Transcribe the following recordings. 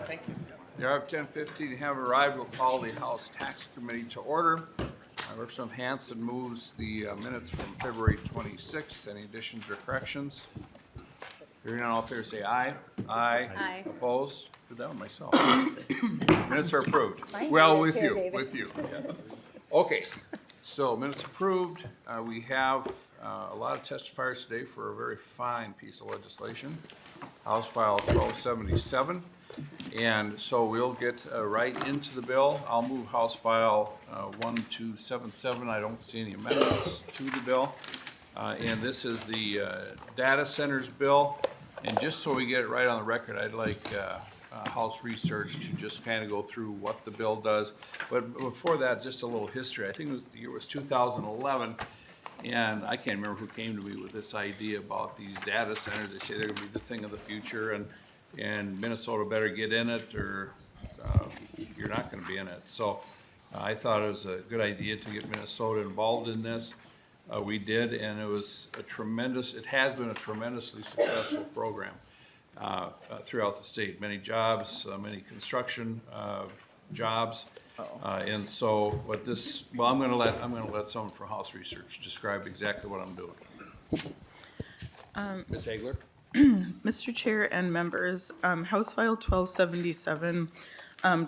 Thank you. The hour of 10:15 have arrived. We'll call the House Tax Committee to order. Representative Hanson moves the minutes from February 26th. Any additions or corrections? Hearing none, all in favor say aye. Aye. Aye. Opposed? Did that one myself. Minutes are approved. Mine Well, did with too, you, David. with you. Yeah. Okay, so minutes approved. We have a lot of testifiers today for a very fine piece of legislation, House File 1277. And so we'll get right into the bill. I'll move House File 1277. I don't see any amendments to the bill. And this is the data centers bill. And just so we get it right on the record, I'd like House Research to just kind of go through what the bill does. But before that, just a little history. I think the year was 2011. And I can't remember who came to me with this idea about these data centers. They say they're going to be the thing of the future, and Minnesota better get in it, or you're not going to be in it. So I thought it was a good idea to get Minnesota involved in this. We did, and it was it has been a tremendously successful program throughout the state. Many jobs, many construction jobs. And so what this, well, I'm gonna let someone from House Research describe exactly what I'm doing. Ms. Hagler? Mr. Chair and members, House File 1277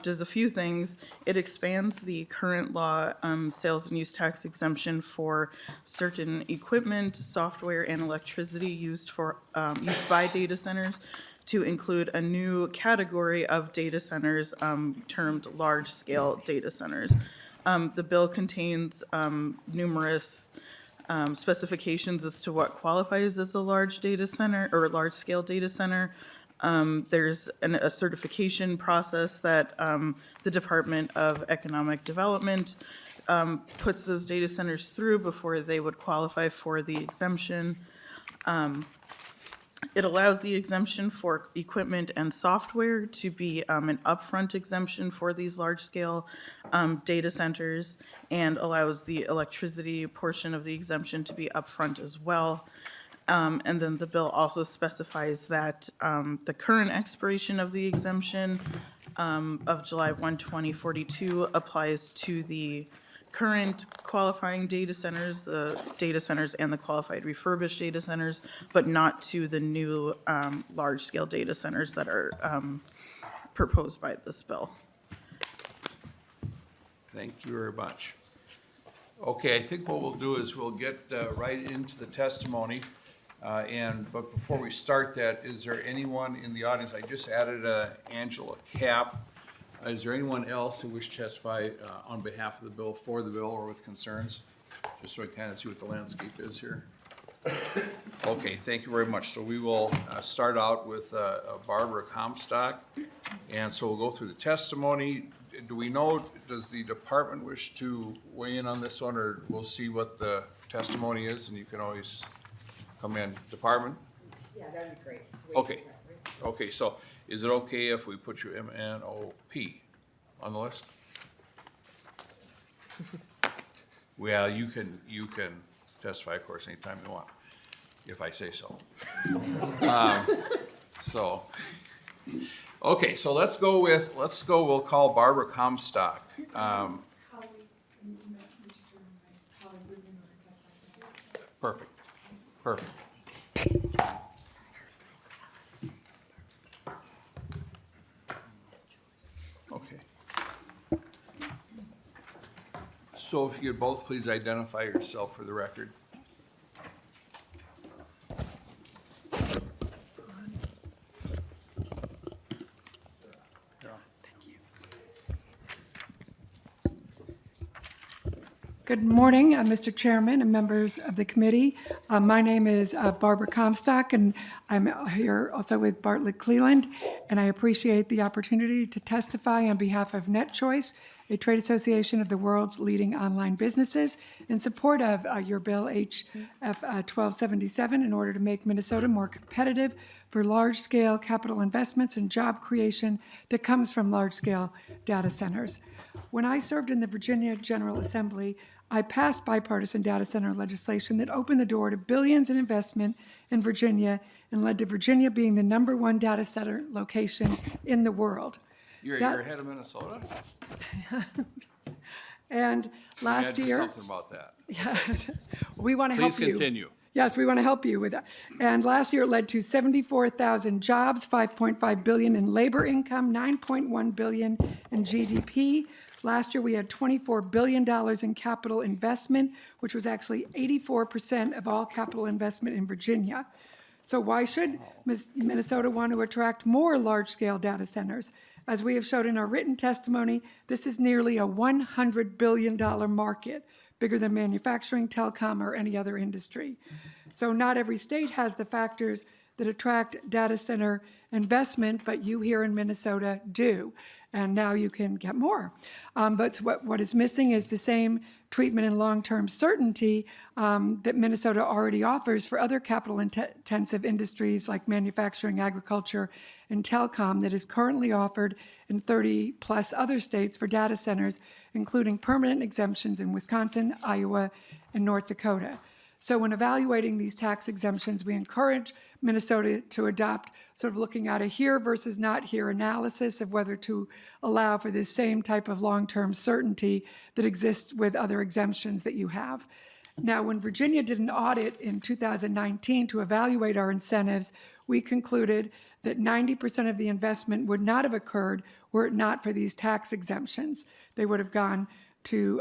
does a few things. It expands the current law sales and use tax exemption for certain equipment, software, and electricity used by data centers to include a new category of data centers termed large-scale data centers. The bill contains numerous specifications as to what qualifies as a large data center or a large-scale data center. There's a certification process that the Department of Economic Development puts those data centers through before they would qualify for the exemption. It allows the exemption for equipment and software to be an upfront exemption for these large-scale data centers, and allows the electricity portion of the exemption to be upfront as well. And then the bill also specifies that the current expiration of the exemption of July 1, 2042 applies to the current qualifying data centers, the data centers and the qualified refurbished data centers, but not to the new large-scale data centers that are proposed by this bill. Thank you very much. Okay, I think what we'll do is we'll get right into the testimony. But before we start that, is there anyone in the audience? I just added Angela Cap. Is there anyone else who wishes to testify on behalf of the bill, for the bill, or with concerns? Just so I kind of see what the landscape is here. Okay, thank you very much. So we will start out with Barbara Comstock. And so we'll go through the testimony. Do we know, does the department wish to weigh in on this one, or we'll see what the testimony is, and you can always come in. Department? Yeah, that'd be great. Okay. Okay, so is it okay if we put your MNOP on the list? Well, you can testify, of course, anytime you want, if I say so. Okay, so we'll call Barbara Comstock. Perfect. Okay. So if you could both please identify yourself for the record. Good morning, Mr. Chairman and members of the committee. My name is Barbara Comstock, and I'm here also with Bartlett Cleland, and I appreciate the opportunity to testify on behalf of NetChoice, a trade association of the world's leading online businesses, in support of your bill HF 1277 in order to make Minnesota more competitive for large-scale capital investments and job creation that comes from large-scale data centers. When I served in the Virginia General Assembly, I passed bipartisan data center legislation that opened the door to billions in investment in Virginia and led to Virginia being the #1 data center location in the world. You're ahead of Minnesota? And last Add year, something about that. we want to help Please you. continue. Yes, we want to help you with that. And last year it led to 74,000 jobs, 5.5 billion in labor income, 9.1 billion in GDP. Last year we had $24 billion in capital investment, which was actually 84% of all capital investment in Virginia. So why should Minnesota want to attract more large-scale data centers? As we have showed in our written testimony, this is nearly a $100 billion market, bigger than manufacturing, telecom, or any other industry. So not every state has the factors that attract data center investment, but you here in Minnesota do. And now you can get more. But what is missing is the same treatment and long-term certainty that Minnesota already offers for other capital-intensive industries like manufacturing, agriculture, and telecom that is currently offered in 30-plus other states for data centers, including permanent exemptions in Wisconsin, Iowa, and North Dakota. So when evaluating these tax exemptions, we encourage Minnesota to adopt sort of looking at a here versus not here analysis of whether to allow for this same type of long-term certainty that exists with other exemptions that you have. Now, when Virginia did an audit in 2019 to evaluate our incentives, we concluded that 90% of the investment would not have occurred were it not for these tax exemptions. They would have gone to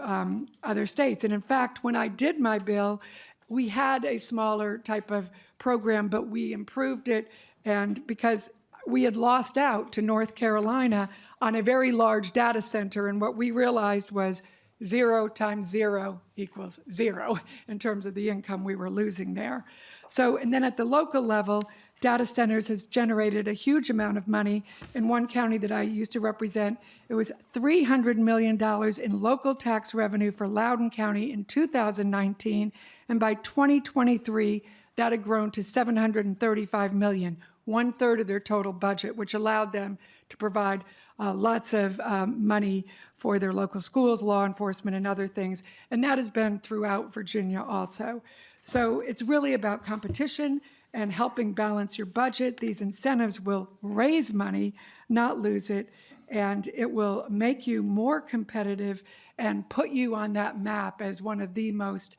other states. And in fact, when I did my bill, we had a smaller type of program, but we improved it, and because we had lost out to North Carolina on a very large data center, and what we realized was 0 times 0 equals 0 in terms of the income we were losing there. So, and then at the local level, data centers has generated a huge amount of money. In one county that I used to represent, it was $300 million in local tax revenue for Loudoun County in 2019, and by 2023, that had grown to $735 million, 1/3 of their total budget, which allowed them to provide lots of money for their local schools, law enforcement, and other things. And that has been throughout Virginia also. So it's really about competition and helping balance your budget. These incentives will raise money, not lose it, and it will make you more competitive and put you on that map as one of the most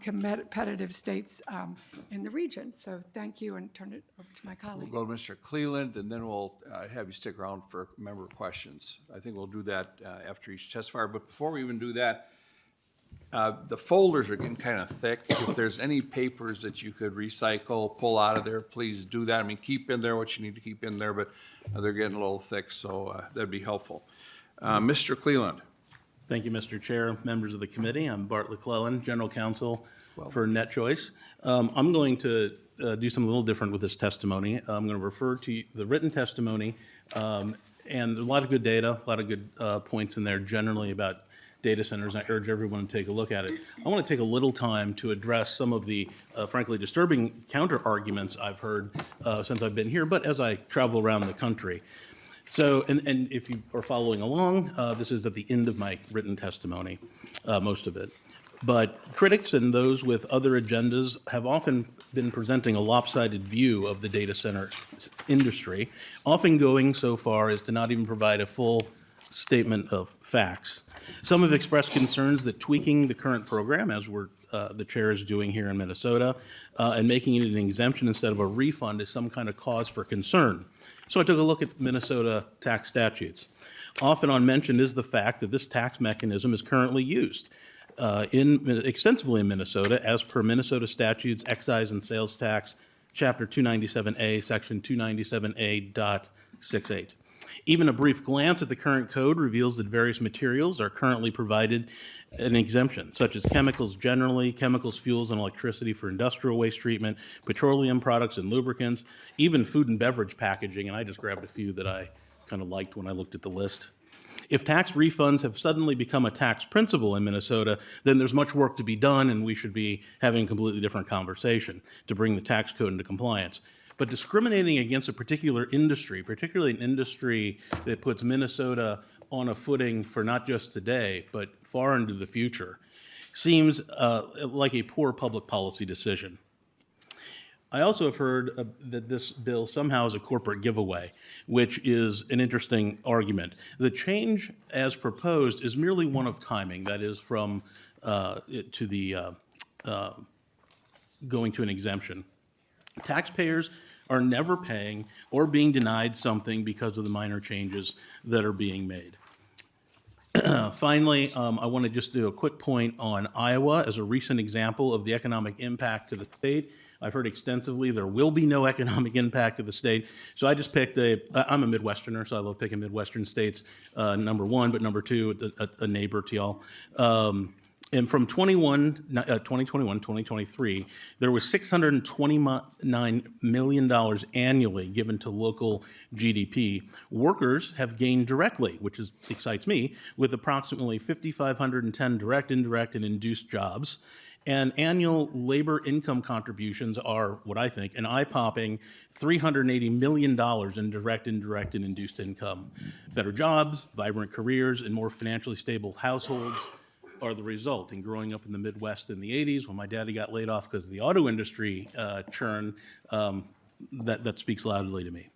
competitive states in the region. So thank you, and turn it over to my colleague. We'll go to Mr. Cleland, and then we'll have you stick around for member questions. I think we'll do that after each testifier. But before we even do that, the folders are getting kind of thick. If there's any papers that you could recycle, pull out of there, please do that. I mean, keep in there what you need to keep in there, but they're getting a little thick, so that'd be helpful. Mr. Cleland. Thank you, Mr. Chair, members of the committee. I'm Bart McClellan, General Counsel for NetChoice. I'm going to do something a little different with this testimony. I'm going to refer to the written testimony, and a lot of good data, a lot of good points in there generally about data centers, and I urge everyone to take a look at it. I want to take a little time to address some of the, frankly, disturbing counter-arguments I've heard since I've been here, but as I travel around the country. So, and if you are following along, this is at the end of my written testimony, most of it. But critics and those with other agendas have often been presenting a lopsided view of the data center industry, often going so far as to not even provide a full statement of facts. Some have expressed concerns that tweaking the current program, as the chair is doing here in Minnesota, and making it an exemption instead of a refund is some kind of cause for concern. So I took a look at Minnesota tax statutes. Often unmentioned is the fact that this tax mechanism is currently used extensively in Minnesota as per Minnesota statutes, excise and sales tax, chapter 297A, section 297A.68. Even a brief glance at the current code reveals that various materials are currently provided an exemption, such as chemicals generally, chemicals, fuels, and electricity for industrial waste treatment, petroleum products and lubricants, even food and beverage packaging, and I just grabbed a few that I kind of liked when I looked at the list. If tax refunds have suddenly become a tax principle in Minnesota, then there's much work to be done, and we should be having a completely different conversation to bring the tax code into compliance. But discriminating against a particular industry, particularly an industry that puts Minnesota on a footing for not just today, but far into the future, seems like a poor public policy decision. I also have heard that this bill somehow is a corporate giveaway, which is an interesting argument. The change as proposed is merely one of timing, that is from going to an exemption. Taxpayers are never paying or being denied something because of the minor changes that are being made. Finally, I want to just do a quick point on Iowa as a recent example of the economic impact to the state. I've heard extensively there will be no economic impact to the state. So I just picked I'm a Midwesterner, so I love picking Midwestern states, number one, but number two, a neighbor to y'all. And from 2021, 2023, there was $629 million annually given to local GDP. Workers have gained directly, which excites me, with approximately 5,510 direct, indirect, and induced jobs. And annual labor income contributions are, what I think, an eye-popping $380 million in direct, indirect, and induced income. Better jobs, vibrant careers, and more financially stable households are the result. And growing up in the Midwest in the 80s, when my daddy got laid off because of the auto industry churn, that speaks loudly to me.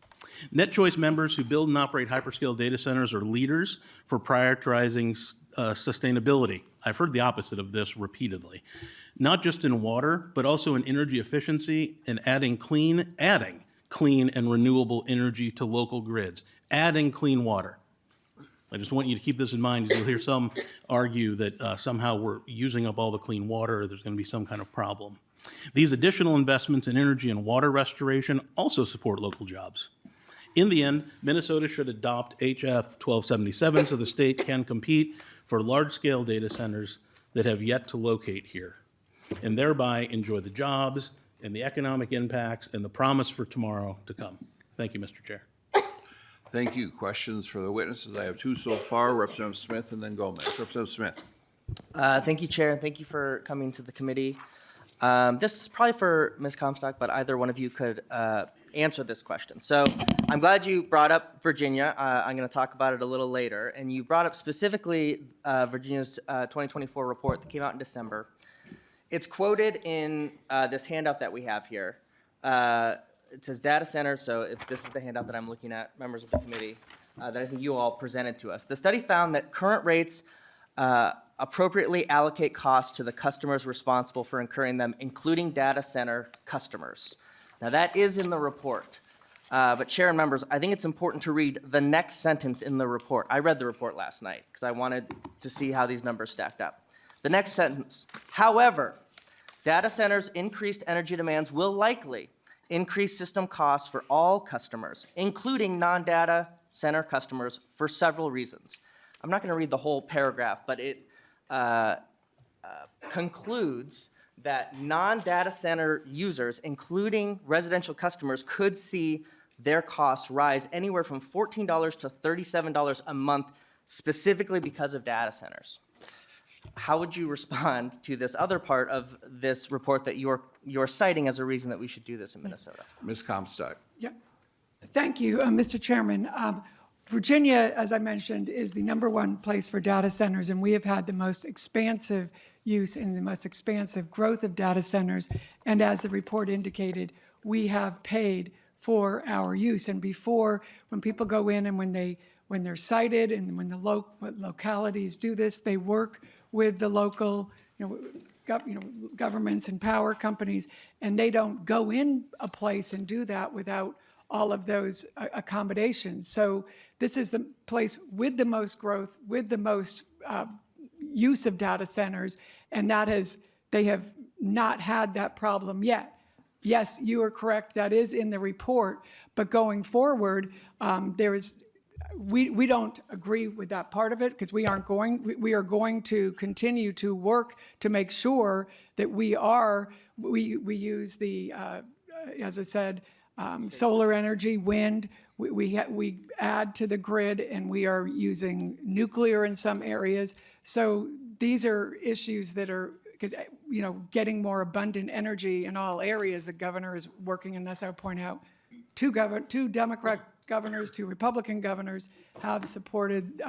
NetChoice members who build and operate hyperscale data centers are leaders for prioritizing sustainability. I've heard the opposite of this repeatedly. Not just in water, but also in energy efficiency and adding clean and renewable energy to local grids, adding clean water. I just want you to keep this in mind. You'll hear some argue that somehow we're using up all the clean water, or there's going to be some kind of problem. These additional investments in energy and water restoration also support local jobs. In the end, Minnesota should adopt HF 1277 so the state can compete for large-scale data centers that have yet to locate here, and thereby enjoy the jobs and the economic impacts and the promise for tomorrow to come. Thank you, Mr. Chair. Thank you. Questions for the witnesses? I have two so far, Representative Smith and then Gomez. Representative Smith. Thank you, Chair, and thank you for coming to the committee. This is probably for Ms. Comstock, but either one of you could answer this question. So I'm glad you brought up Virginia. I'm going to talk about it a little later. And you brought up specifically Virginia's 2024 report that came out in December. It's quoted in this handout that we have here. It says data center, so if this is the handout that I'm looking at, members of the committee, that I think you all presented to us. The study found that current rates appropriately allocate costs to the customers responsible for incurring them, including data center customers. Now that is in the report, but Chair and members, I think it's important to read the next sentence in the report. I read the report last night because I wanted to see how these numbers stacked up. The next sentence, however, data centers' increased energy demands will likely increase system costs for all customers, including non-data center customers, for several reasons. I'm not going to read the whole paragraph, but it concludes that non-data center users, including residential customers, could see their costs rise anywhere from $14 to $37 a month, specifically because of data centers. How would you respond to this other part of this report that you're citing as a reason that we should do this in Minnesota? Ms. Comstock. Yeah. Thank you, Mr. Chairman. Virginia, as I mentioned, is the #1 place for data centers, and we have had the most expansive use and the most expansive growth of data centers. And as the report indicated, we have paid for our use. And before, when people go in and when they're cited and when the localities do this, they work with the local, governments and power companies, and they don't go in a place and do that without all of those accommodations. So this is the place with the most growth, with the most use of data centers, and they have not had that problem yet. Yes, you are correct, that is in the report, but going forward, we don't agree with that part of it because we are going to continue to work to make sure that we use the, as I said, solar energy, wind, we add to the grid, and we are using nuclear in some areas. So these are issues that are, because getting more abundant energy in all areas, the governor is working, and that's, I would point out, two Democrat governors, 2 Republican governors have supported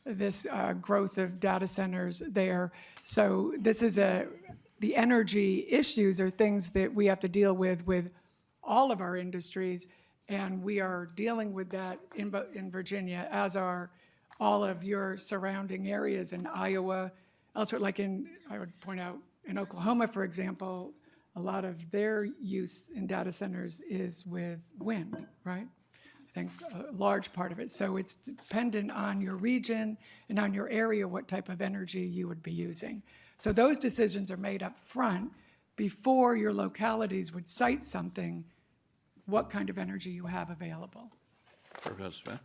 this growth of data centers there. So this is the the energy issues are things that we have to deal with all of our industries, and we are dealing with that in Virginia, as are all of your surrounding areas in Iowa, elsewhere, like I would point out, in Oklahoma, for example, a lot of their use in data centers is with wind, right? I think a large part of it. So it's dependent on your region and on your area what type of energy you would be using. So those decisions are made up front before your localities would cite something, what kind of energy you have available. Professor Smith?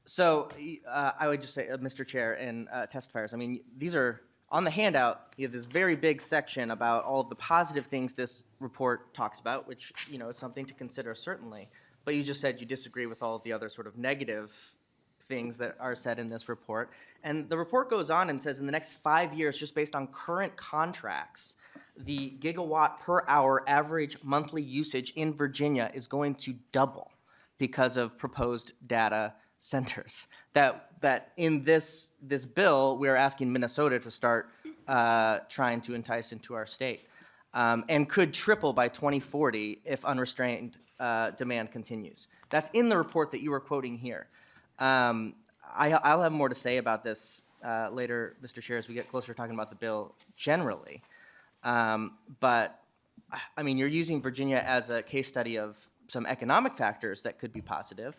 So I would just say, Mr. Chair and testifiers, I mean, these are, on the handout, you have this very big section about all of the positive things this report talks about, which, you know, is something to consider certainly. But you just said you disagree with all of the other sort of negative things that are said in this report. And the report goes on and says in the next 5 years, just based on current contracts, the gigawatt per hour average monthly usage in Virginia is going to double because of proposed data centers. That in this bill, we're asking Minnesota to start trying to entice into our state, and could triple by 2040 if unrestrained demand continues. That's in the report that you were quoting here. I'll have more to say about this later, Mr. Chair, as we get closer to talking about the bill generally. But I mean, you're using Virginia as a case study of some economic factors that could be positive.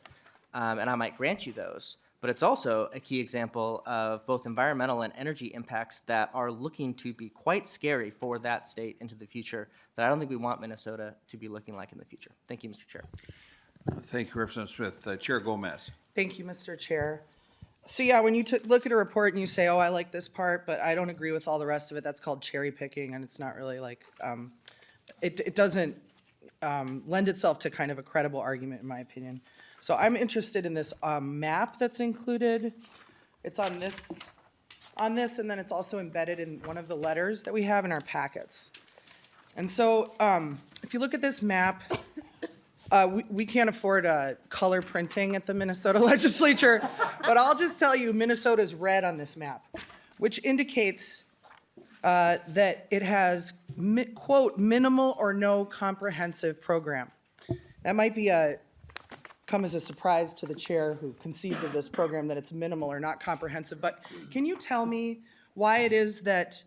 And I might grant you those, but it's also a key example of both environmental and energy impacts that are looking to be quite scary for that state into the future that I don't think we want Minnesota to be looking like in the future. Thank you, Mr. Chair. Thank you, Representative Smith. Chair Gomez? Thank you, Mr. Chair. So yeah, when you look at a report and you say, oh, I like this part, but I don't agree with all the rest of it, that's called cherry picking, and it's not really like, it doesn't lend itself to kind of a credible argument, in my opinion. So I'm interested in this map that's included. It's on this, and then it's also embedded in one of the letters that we have in our packets. And so if you look at this map, we can't afford color printing at the Minnesota legislature, but I'll just tell you, Minnesota's red on this map, which indicates that it has, quote, minimal or no comprehensive program. That might be come as a surprise to the chair who conceived of this program that it's minimal or not comprehensive, but can you tell me why it is that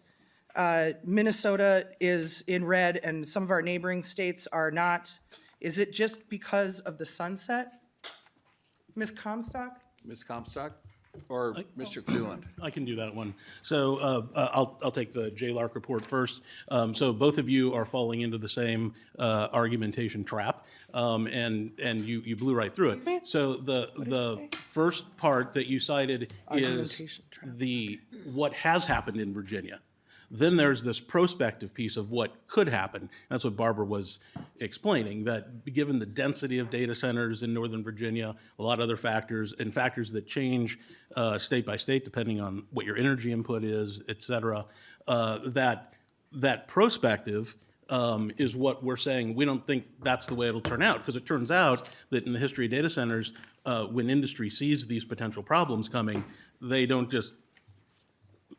Minnesota is in red and some of our neighboring states are not? Is it just because of the sunset? Ms. Comstock? Ms. Comstock or Mr. Cleland? I can do that one. So I'll take the JLARC report first. So both of you are falling into the same argumentation trap, and you blew right through it. So the first part that you cited is Argumentation trap. what has happened in Virginia. Then there's this prospective piece of what could happen. That's what Barbara was explaining, that given the density of data centers in Northern Virginia, a lot of other factors, and factors that change state by state depending on what your energy input is, et cetera, that prospective is what we're saying. We don't think that's the way it'll turn out, because it turns out that in the history of data centers, when industry sees these potential problems coming, they don't just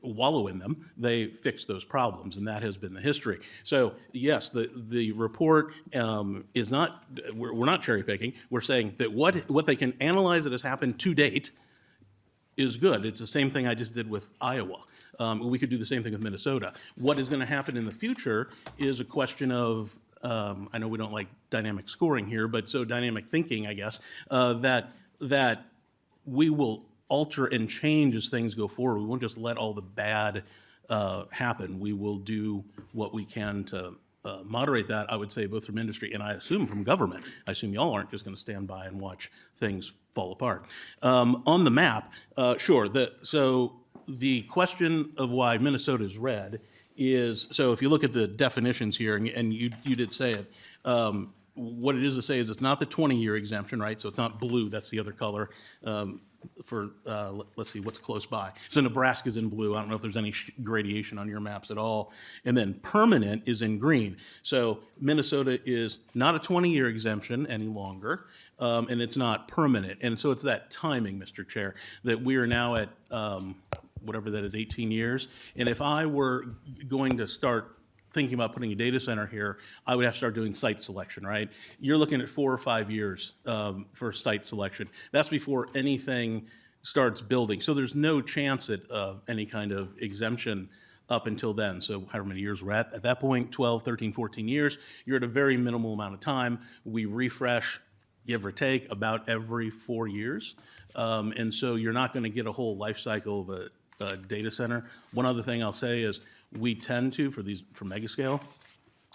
wallow in them, they fix those problems, and that has been the history. So yes, the report is not, we're not cherry picking, we're saying that what they can analyze that has happened to date is good. It's the same thing I just did with Iowa. We could do the same thing with Minnesota. What is going to happen in the future is a question of, I know we don't like dynamic scoring here, but so dynamic thinking, I guess, that we will alter and change as things go forward. We won't just let all the bad happen. We will do what we can to moderate that, I would say, both from industry and I assume from government. I assume y'all aren't just going to stand by and watch things fall apart. On the map, sure, so the question of why Minnesota is red is, so if you look at the definitions here, and you did say it, what it is to say is it's not the 20-year exemption, right? So it's not blue, that's the other color. For, let's see, what's close by. So Nebraska's in blue. I don't know if there's any gradation on your maps at all. And then permanent is in green. So Minnesota is not a 20-year exemption any longer, and it's not permanent. And so it's that timing, Mr. Chair, that we are now at, whatever that is, 18 years. And if I were going to start thinking about putting a data center here, I would have to start doing site selection, right? You're looking at 4 or 5 years for site selection. That's before anything starts building. So there's no chance at any kind of exemption up until then. So however many years we're at that point, 12, 13, 14 years, you're at a very minimal amount of time. We refresh, give or take, about every 4 years. And so you're not going to get a whole life cycle of a data center. One other thing I'll say is we tend to, for megascale,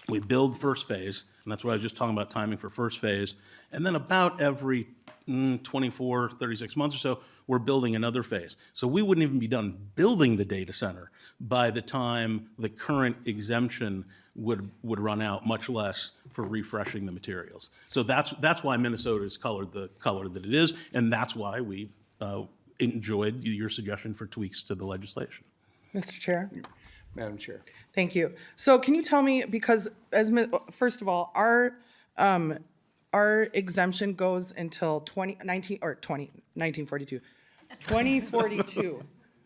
we build first phase, and that's what I was just talking about, timing for first phase. And then about every 24, 36 months or so, we're building another phase. So we wouldn't even be done building the data center by the time the current exemption would run out, much less for refreshing the materials. So that's why Minnesota is colored the color that it is, and that's why we enjoyed your suggestion for tweaks to the legislation. Mr. Chair? Madam Chair. Thank you. So can you tell me, because first of all, our exemption goes until 1942.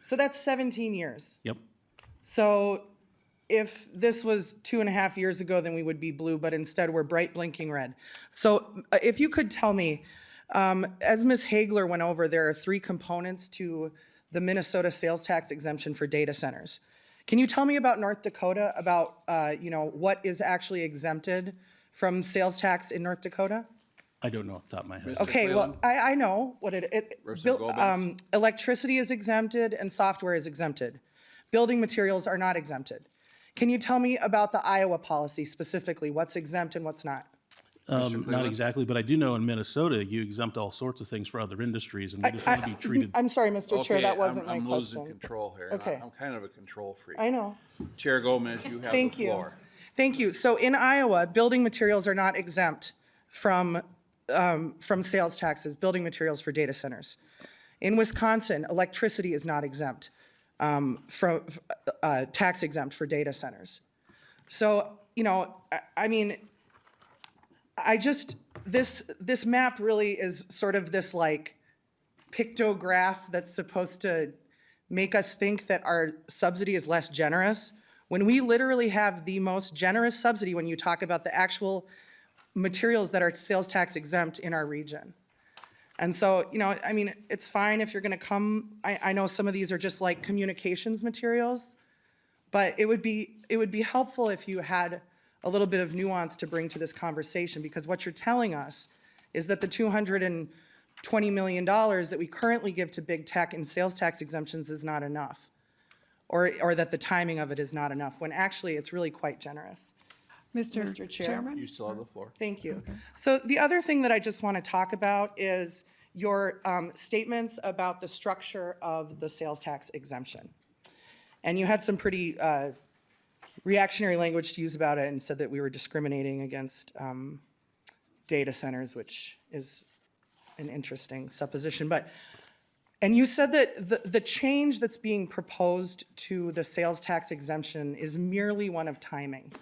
So that's 17 years. Yep. So if this was 2.5 years ago, then we would be blue, but instead we're bright blinking red. So if you could tell me, as Ms. Hagler went over, there are 3 components to the Minnesota sales tax exemption for data centers. Can you tell me about North Dakota, about what is actually exempted from sales tax in North Dakota? I don't know off the top of my head. Okay, well, I know what Representative Gomez? electricity is exempted and software is exempted. Building materials are not exempted. Can you tell me about the Iowa policy specifically? What's exempt and what's not? Not exactly, but I do know in Minnesota, you exempt all sorts of things for other industries, and we just want to be treated. I'm sorry, Mr. Chair, Okay, that wasn't my I'm losing question. control here. Okay. I'm kind of a control freak. I know. Chair Gomez, you have the Thank you. floor. Thank you. So in Iowa, building materials are not exempt from sales taxes, building materials for data centers. In Wisconsin, electricity is not exempt from tax exempt for data centers. So, this map really is sort of this like pictograph that's supposed to make us think that our subsidy is less generous, when we literally have the most generous subsidy when you talk about the actual materials that are sales tax exempt in our region. And so, it's fine if you're gonna come, I know some of these are just like communications materials, but it would be helpful if you had a little bit of nuance to bring to this conversation, because what you're telling us is that the $220 million that we currently give to big tech in sales tax exemptions is not enough, or that the timing of it is not enough, when actually it's really quite generous. Mr. Chair. Chairman? You still have the floor. Thank you. So the other thing that I just want to talk about is your statements about the structure of the sales tax exemption. And you had some pretty reactionary language to use about it and said that we were discriminating against data centers, which is an interesting supposition. And you said that the change that's being proposed to the sales tax exemption is merely one of timing.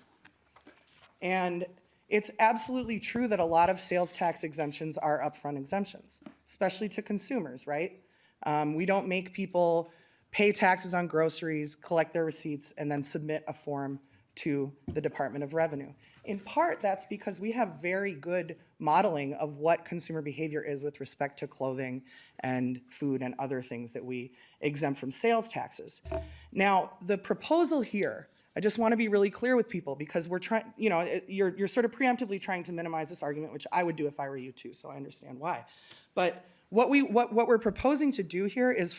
And it's absolutely true that a lot of sales tax exemptions are upfront exemptions, especially to consumers, right? We don't make people pay taxes on groceries, collect their receipts, and then submit a form to the Department of Revenue. In part, that's because we have very good modeling of what consumer behavior is with respect to clothing and food and other things that we exempt from sales taxes. Now, the proposal here, I just want to be really clear with people, because we're trying, you're sort of preemptively trying to minimize this argument, which I would do if I were you too, so I understand why. But what we're proposing to do here is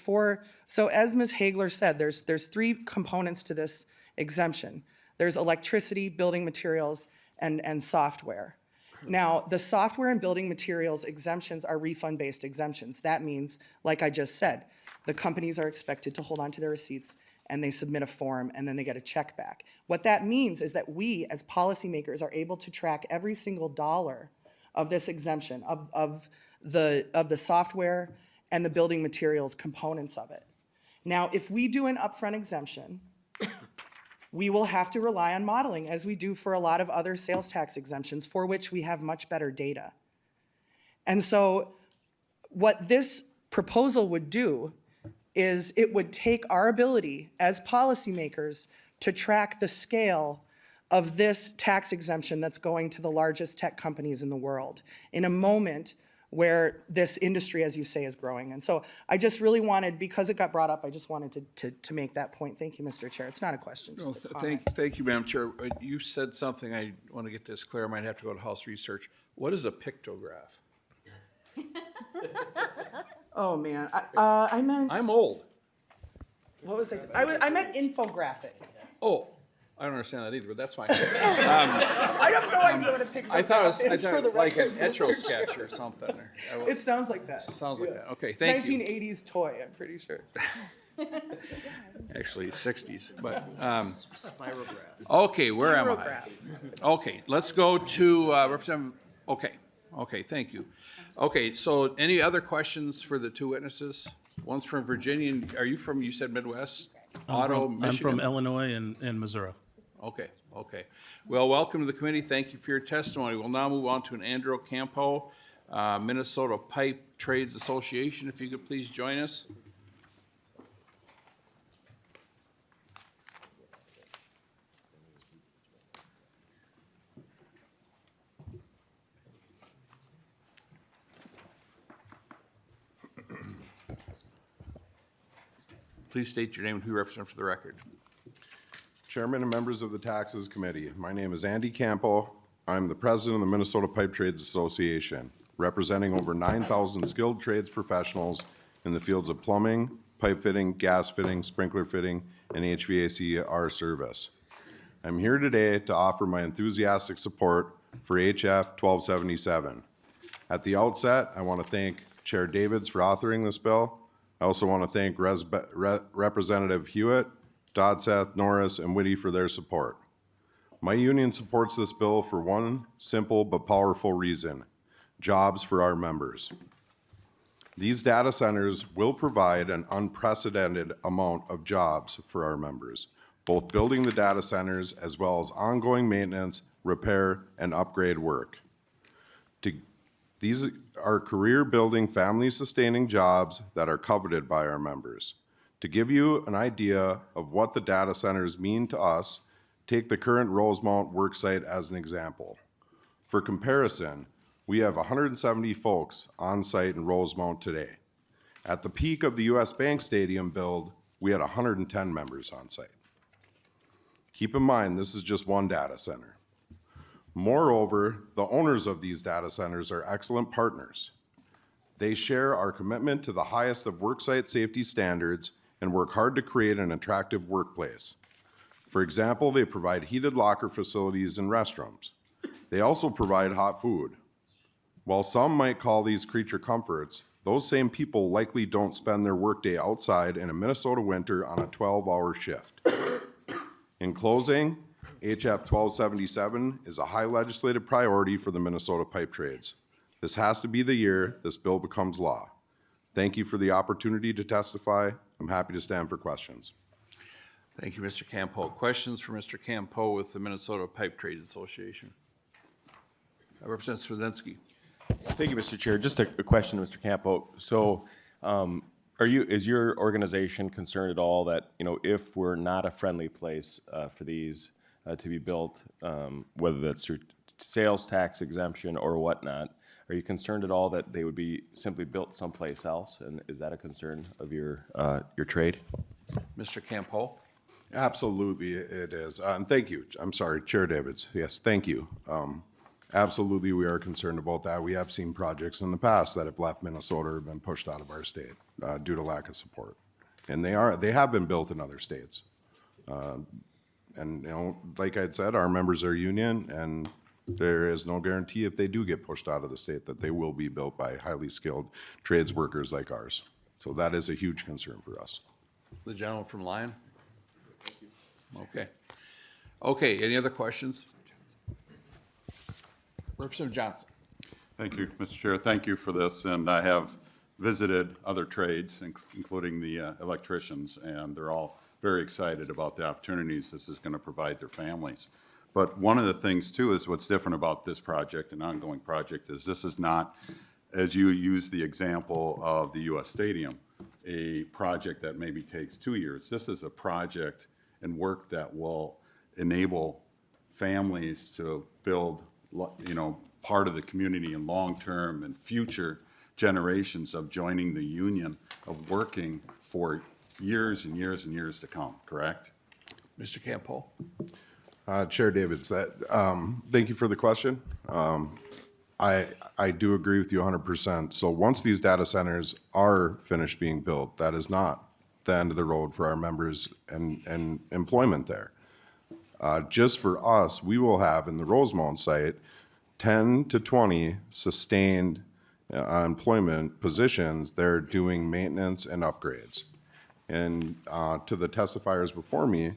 so as Ms. Hagler said, there's 3 components to this exemption. There's electricity, building materials, and software. Now, the software and building materials exemptions are refund-based exemptions. That means, like I just said, the companies are expected to hold on to their receipts, and they submit a form, and then they get a check back. What that means is that we, as policymakers, are able to track every single dollar of this exemption, of the software and the building materials components of it. Now, if we do an upfront exemption, we will have to rely on modeling, as we do for a lot of other sales tax exemptions, for which we have much better data. And so what this proposal would do is it would take our ability as policymakers to track the scale of this tax exemption that's going to the largest tech companies in the world in a moment where this industry, as you say, is growing. And so I just really wanted, because it got brought up, I just wanted to make that point. Thank you, Mr. Chair. It's not a question, Well, just a comment. thank you, Madam Chair. You said something, I want to get this clear, I might have to go to House Research. What is a pictograph? Oh, man. I meant. I'm old. What was it? I meant infographic. Oh, I don't understand that either, but that's fine. I have no idea what a pictograph I thought it was is for the like an record, etro Mr. Chair. sketch or something. It sounds like that. Sounds like that. Okay, thank you. 1980s toy, I'm pretty sure. Actually, 60s, but, okay, where am I? Spirograph. Okay, let's go to Representative, okay, thank you. Okay, so any other questions for the two witnesses? One's from Virginia, and are you from, you said Midwest? Auto, I'm Michigan? from Illinois and Missouri. Okay. Well, welcome to the committee. Thank you for your testimony. We'll now move on to an Andrew Campo, Minnesota Pipe Trades Association. If you could please join us. Please state your name and who you represent for the record. Chairman and members of the Taxes Committee, my name is Andy Campo. I'm the president of the Minnesota Pipe Trades Association, representing over 9,000 skilled trades professionals in the fields of plumbing, pipe fitting, gas fitting, sprinkler fitting, and HVACR service. I'm here today to offer my enthusiastic support for HF 1277. At the outset, I want to thank Chair Davids for authoring this bill. I also want to thank Representative Hewitt, Dodseth, Norris, and Whitty for their support. My union supports this bill for one simple but powerful reason: jobs for our members. These data centers will provide an unprecedented amount of jobs for our members, both building the data centers as well as ongoing maintenance, repair, and upgrade work. These are career-building, family-sustaining jobs that are coveted by our members. To give you an idea of what the data centers mean to us, take the current Rosemount worksite as an example. For comparison, we have 170 folks on site in Rosemount today. At the peak of the US Bank Stadium build, we had 110 members on site. Keep in mind, this is just one data center. Moreover, the owners of these data centers are excellent partners. They share our commitment to the highest of worksite safety standards and work hard to create an attractive workplace. For example, they provide heated locker facilities and restrooms. They also provide hot food. While some might call these creature comforts, those same people likely don't spend their workday outside in a Minnesota winter on a 12-hour shift. In closing, HF 1277 is a high legislative priority for the Minnesota pipe trades. This has to be the year this bill becomes law. Thank you for the opportunity to testify. I'm happy to stand for questions. Thank you, Mr. Campo. Questions for Mr. Campo with the Minnesota Pipe Trades Association? Representative Swazinski. Thank you, Mr. Chair. Just a question, Mr. Campo. So, is your organization concerned at all that, if we're not a friendly place for these to be built, whether that's through sales tax exemption or whatnot, are you concerned at all that they would be simply built someplace else? And is that a concern of your trade? Mr. Campo. Absolutely, it is. And thank you. I'm sorry, Chair Davids. Yes, thank you. Absolutely, we are concerned about that. We have seen projects in the past that have left Minnesota or been pushed out of our state due to lack of support. And they have been built in other states. And, like I said, our members are union, and there is no guarantee if they do get pushed out of the state that they will be built by highly skilled trades workers like ours. So that is a huge concern for us. The gentleman from Lyon. Okay, any other questions? Representative Johnson. Thank you, Mr. Chair. Thank you for this. And I have visited other trades, including the electricians, and they're all very excited about the opportunities this is going to provide their families. But one of the things, too, is what's different about this project, an ongoing project, is this is not, as you use the example of the U.S. Stadium, a project that maybe takes 2 years. This is a project and work that will enable families to build, part of the community in long-term and future generations of joining the union, of working for years and years and years to come, correct? Mr. Campo? Chair Davids, thank you for the question. I do agree with you 100%. So once these data centers are finished being built, that is not the end of the road for our members and employment there. Just for us, we will have in the Rosemount site 10 to 20 sustained employment positions. They're doing maintenance and upgrades. And to the testifiers before me,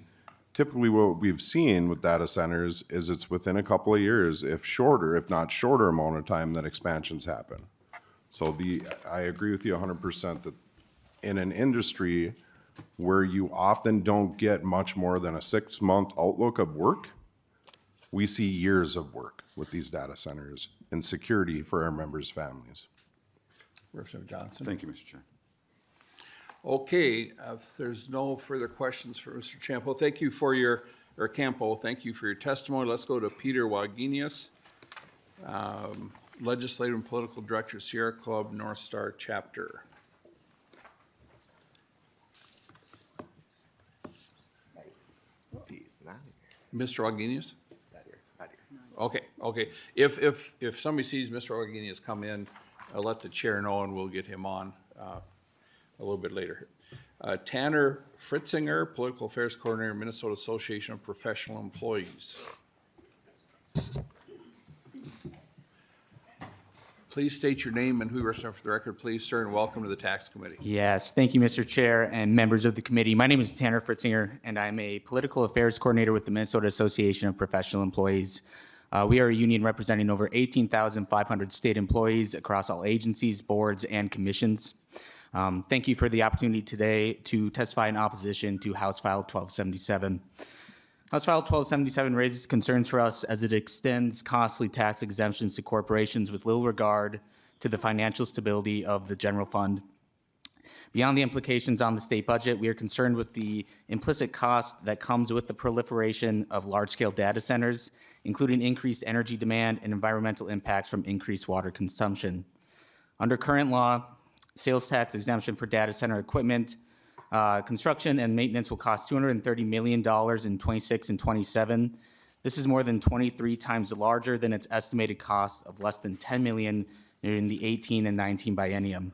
typically what we've seen with data centers is it's within a couple of years, if not shorter amount of time, that expansions happen. So I agree with you 100% that in an industry where you often don't get much more than a 6-month outlook of work, we see years of work with these data centers and security for our members' families. Representative Johnson? Thank you, Mr. Chair. Okay, if there's no further questions for Mr. Campo, thank you for your testimony. Let's go to Peter Wagenius, Legislative and Political Director, Sierra Club, North Star Chapter. Mr. Wagenius? Okay. If somebody sees Mr. Wagenius come in, let the chair know and we'll get him on a little bit later. Tanner Fritzinger, Political Affairs Coordinator, Minnesota Association of Professional Employees. Please state your name and who you represent for the record, please, sir, and welcome to the Tax Committee. Yes, thank you, Mr. Chair and members of the committee. My name is Tanner Fritzinger, and I'm a Political Affairs Coordinator with the Minnesota Association of Professional Employees. We are a union representing over 18,500 state employees across all agencies, boards, and commissions. Thank you for the opportunity today to testify in opposition to House File 1277. House File 1277 raises concerns for us as it extends costly tax exemptions to corporations with little regard to the financial stability of the general fund. Beyond the implications on the state budget, we are concerned with the implicit cost that comes with the proliferation of large-scale data centers, including increased energy demand and environmental impacts from increased water consumption. Under current law, sales tax exemption for data center equipment, construction and maintenance will cost $230 million in 26 and 27. This is more than 23 times larger than its estimated cost of less than $10 million in the 18 and 19 biennium.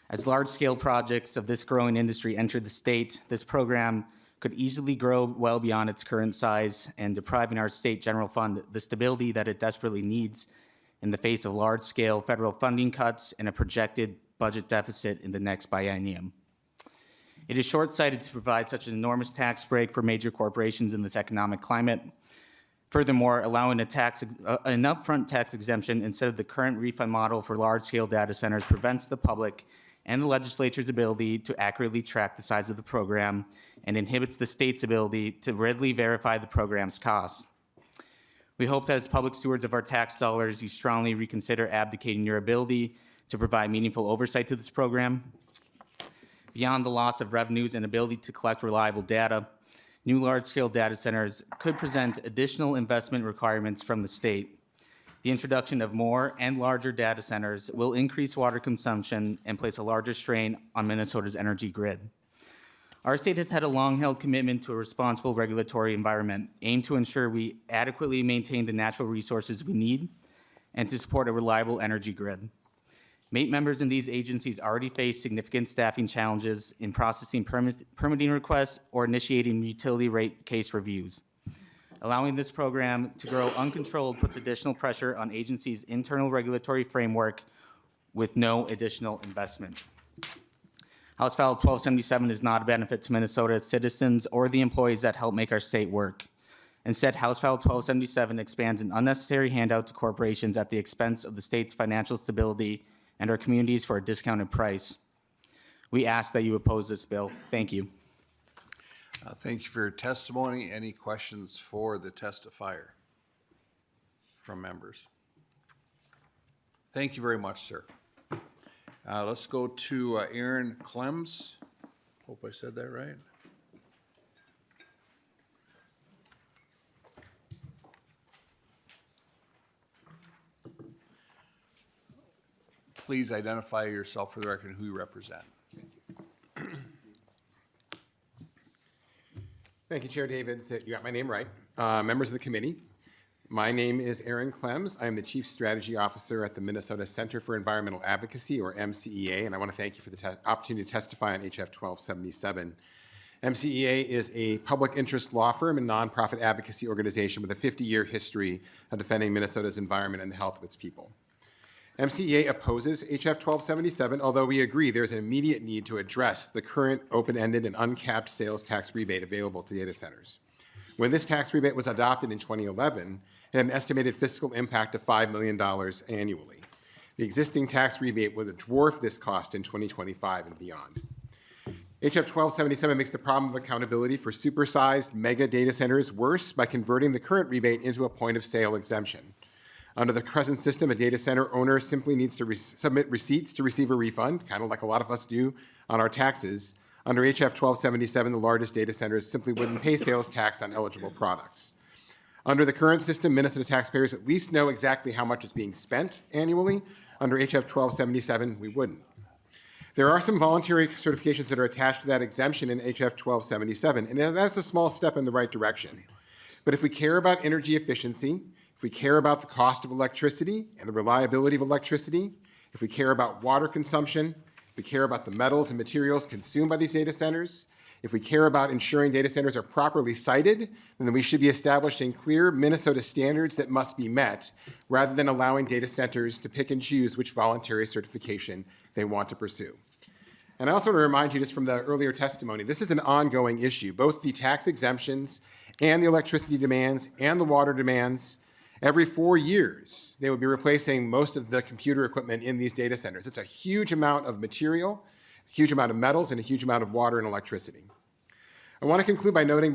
As large-scale projects of this growing industry enter the state, this program could easily grow well beyond its current size and depriving our state general fund the stability that it desperately needs in the face of large-scale federal funding cuts and a projected budget deficit in the next biennium. It is short-sighted to provide such an enormous tax break for major corporations in this economic climate. Furthermore, allowing an upfront tax exemption instead of the current refund model for large-scale data centers prevents the public and the legislature's ability to accurately track the size of the program and inhibits the state's ability to readily verify the program's costs. We hope that as public stewards of our tax dollars, you strongly reconsider abdicating your ability to provide meaningful oversight to this program. Beyond the loss of revenues and ability to collect reliable data, new large-scale data centers could present additional investment requirements from the state. The introduction of more and larger data centers will increase water consumption and place a larger strain on Minnesota's energy grid. Our state has had a long-held commitment to a responsible regulatory environment aimed to ensure we adequately maintain the natural resources we need and to support a reliable energy grid. MATE members in these agencies already face significant staffing challenges in processing permitting requests or initiating utility rate case reviews. Allowing this program to grow uncontrolled puts additional pressure on agencies' internal regulatory framework with no additional investment. House File 1277 is not a benefit to Minnesota citizens or the employees that help make our state work. Instead, House File 1277 expands an unnecessary handout to corporations at the expense of the state's financial stability and our communities for a discounted price. We ask that you oppose this bill. Thank you. Thank you for your testimony. Any questions for the testifier from members? Thank you very much, sir. Let's go to Aaron Clems. Hope I said that right. Please identify yourself for the record and who you represent. Thank you, Chair David. You got my name right. Members of the committee, my name is Aaron Clems. I am the Chief Strategy Officer at the Minnesota Center for Environmental Advocacy, or MCEA, and I want to thank you for the opportunity to testify on HF 1277. MCEA is a public interest law firm and nonprofit advocacy organization with a 50-year history of defending Minnesota's environment and the health of its people. MCEA opposes HF 1277, although we agree there's an immediate need to address the current open-ended and uncapped sales tax rebate available to data centers. When this tax rebate was adopted in 2011, it had an estimated fiscal impact of $5 million annually. The existing tax rebate would dwarf this cost in 2025 and beyond. HF 1277 makes the problem of accountability for supersized mega data centers worse by converting the current rebate into a point-of-sale exemption. Under the present system, a data center owner simply needs to submit receipts to receive a refund, kind of like a lot of us do on our taxes. Under HF 1277, the largest data centers simply wouldn't pay sales tax on eligible products. Under the current system, Minnesota taxpayers at least know exactly how much is being spent annually. Under HF 1277, we wouldn't. There are some voluntary certifications that are attached to that exemption in HF 1277, and that's a small step in the right direction. But if we care about energy efficiency, if we care about the cost of electricity and the reliability of electricity, if we care about water consumption, if we care about the metals and materials consumed by these data centers, if we care about ensuring data centers are properly sited, then we should be establishing clear Minnesota standards that must be met, rather than allowing data centers to pick and choose which voluntary certification they want to pursue. And I also want to remind you, just from the earlier testimony, this is an ongoing issue. Both the tax exemptions and the electricity demands and the water demands, every 4 years, they would be replacing most of the computer equipment in these data centers. It's a huge amount of material, a huge amount of metals, and a huge amount of water and electricity. I want to conclude by noting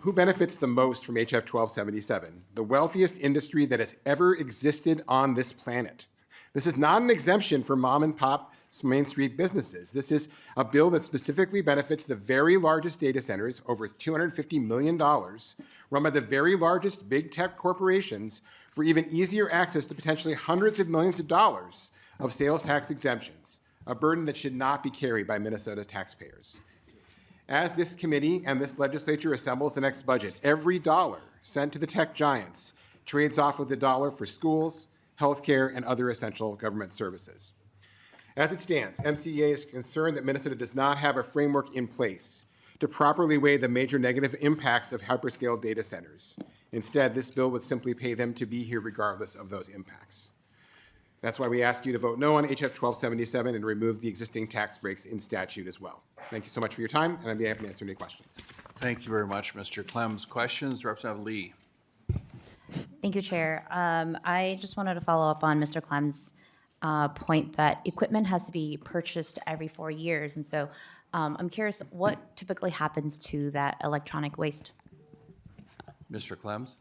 who benefits the most from HF 1277, the wealthiest industry that has ever existed on this planet. This is not an exemption for mom and pop Main Street businesses. This is a bill that specifically benefits the very largest data centers, over $250 million, run by the very largest big tech corporations, for even easier access to potentially hundreds of millions of dollars of sales tax exemptions, a burden that should not be carried by Minnesota taxpayers. As this committee and this legislature assembles the next budget, every dollar sent to the tech giants trades off with the dollar for schools, healthcare, and other essential government services. As it stands, MCEA is concerned that Minnesota does not have a framework in place to properly weigh the major negative impacts of hyperscale data centers. Instead, this bill would simply pay them to be here regardless of those impacts. That's why we ask you to vote no on HF 1277 and remove the existing tax breaks in statute as well. Thank you so much for your time, and I'd be happy to answer any questions. Thank you very much, Mr. Clems. Questions, Representative Lee? Thank you, Chair. I just wanted to follow up on Mr. Clem's point that equipment has to be purchased every 4 years. And so I'm curious, what typically happens to that electronic waste? Mr. Clems?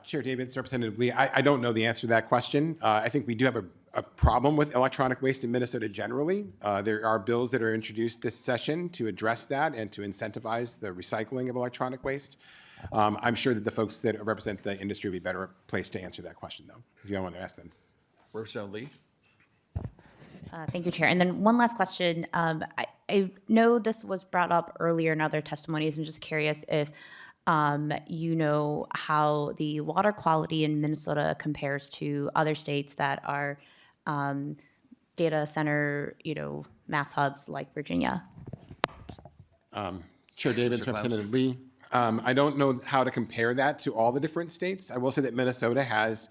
Chair Davids, Representative Lee, I don't know the answer to that question. I think we do have a problem with electronic waste in Minnesota generally. There are bills that are introduced this session to address that and to incentivize the recycling of electronic waste. I'm sure that the folks that represent the industry would be better placed to answer that question, though, if you want to ask them. Representative Lee? Thank you, Chair. And then one last question. I know this was brought up earlier in other testimonies. I'm just curious if you know how the water quality in Minnesota compares to other states that are data center, mass hubs like Virginia. Chair Davids, Representative Lee. I don't know how to compare that to all the different states. I will say that Minnesota has,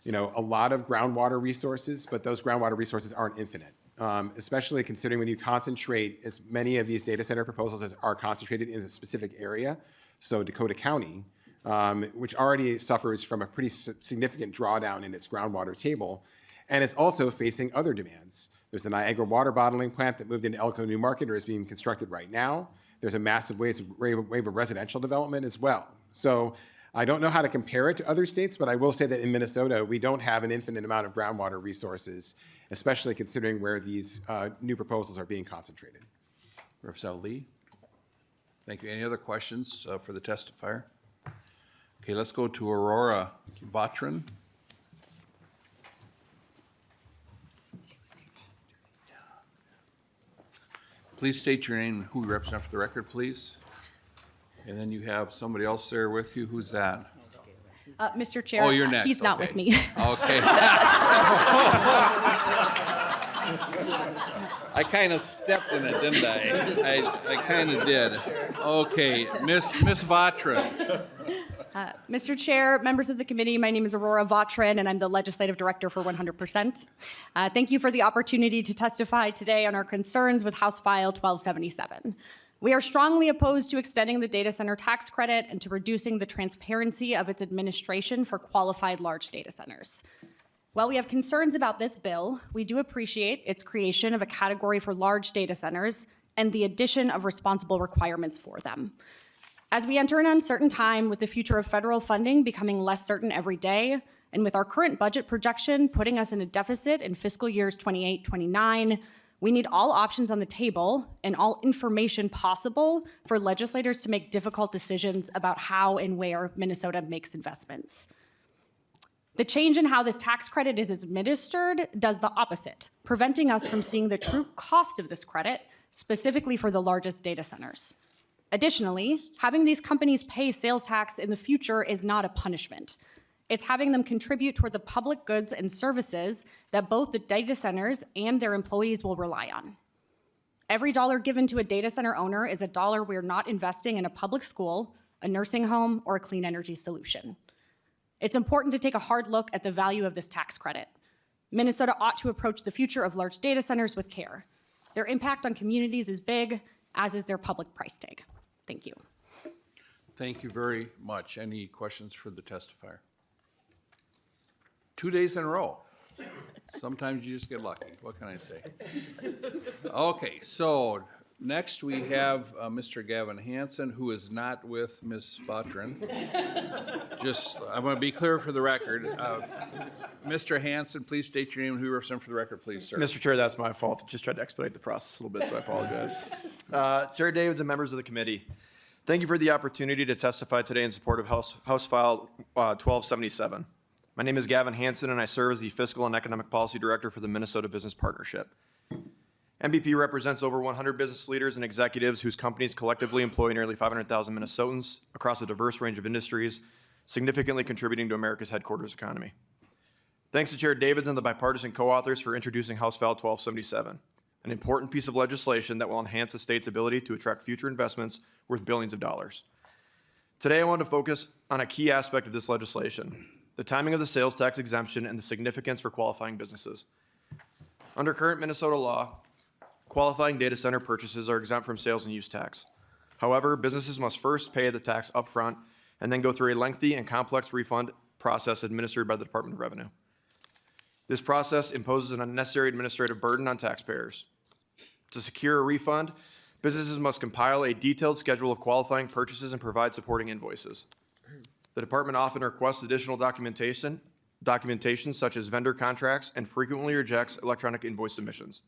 a lot of groundwater resources, but those groundwater resources aren't infinite, especially considering when you concentrate as many of these data center proposals as are concentrated in a specific area. So Dakota County, which already suffers from a pretty significant drawdown in its groundwater table, and is also facing other demands. There's the Niagara water bottling plant that moved into Elko New Market or is being constructed right now. There's a massive wave of residential development as well. So I don't know how to compare it to other states, but I will say that in Minnesota, we don't have an infinite amount of groundwater resources, especially considering where these new proposals are being concentrated. Representative Lee? Thank you. Any other questions for the testifier? Okay, let's go to Aurora Vatran. Please state your name and who you represent for the record, please. And then you have somebody else there with you. Who's that? Mr. Chair. Oh, you're next. He's not Okay. with me. Okay. I kind of stepped in it, didn't I? I kind of did. Okay, Miss Vatran. Mr. Chair, members of the committee, my name is Aurora Vatran, and I'm the Legislative Director for 100%. Thank you for the opportunity to testify today on our concerns with House File 1277. We are strongly opposed to extending the data center tax credit and to reducing the transparency of its administration for qualified large data centers. While we have concerns about this bill, we do appreciate its creation of a category for large data centers and the addition of responsible requirements for them. As we enter an uncertain time with the future of federal funding becoming less certain every day, and with our current budget projection putting us in a deficit in fiscal years 28-29, we need all options on the table and all information possible for legislators to make difficult decisions about how and where Minnesota makes investments. The change in how this tax credit is administered does the opposite, preventing us from seeing the true cost of this credit, specifically for the largest data centers. Additionally, having these companies pay sales tax in the future is not a punishment. It's having them contribute toward the public goods and services that both the data centers and their employees will rely on. Every dollar given to a data center owner is a dollar we're not investing in a public school, a nursing home, or a clean energy solution. It's important to take a hard look at the value of this tax credit. Minnesota ought to approach the future of large data centers with care. Their impact on communities is big, as is their public price tag. Thank you. Thank you very much. Any questions for the testifier? 2 days in a row. Sometimes you just get lucky. What can I say? Okay, so next we have Mr. Gavin Hansen, who is not with Ms. Vatran. Just, I want to be clear for the record. Mr. Hansen, please state your name and who you represent for the record, please, sir. Mr. Chair, that's my fault. Just tried to expedite the process a little bit, so I apologize. Chair Davids and members of the committee, thank you for the opportunity to testify today in support of House File 1277. My name is Gavin Hansen, and I serve as the Fiscal and Economic Policy Director for the Minnesota Business Partnership. MBP represents over 100 business leaders and executives whose companies collectively employ nearly 500,000 Minnesotans across a diverse range of industries, significantly contributing to America's headquarters economy. Thanks to Chair Davids and the bipartisan co-authors for introducing House File 1277, an important piece of legislation that will enhance the state's ability to attract future investments worth billions of dollars. Today, I want to focus on a key aspect of this legislation, the timing of the sales tax exemption and the significance for qualifying businesses. Under current Minnesota law, qualifying data center purchases are exempt from sales and use tax. However, businesses must first pay the tax upfront and then go through a lengthy and complex refund process administered by the Department of Revenue. This process imposes an unnecessary administrative burden on taxpayers. To secure a refund, businesses must compile a detailed schedule of qualifying purchases and provide supporting invoices. The department often requests additional documentation such as vendor contracts, and frequently rejects electronic invoice submissions,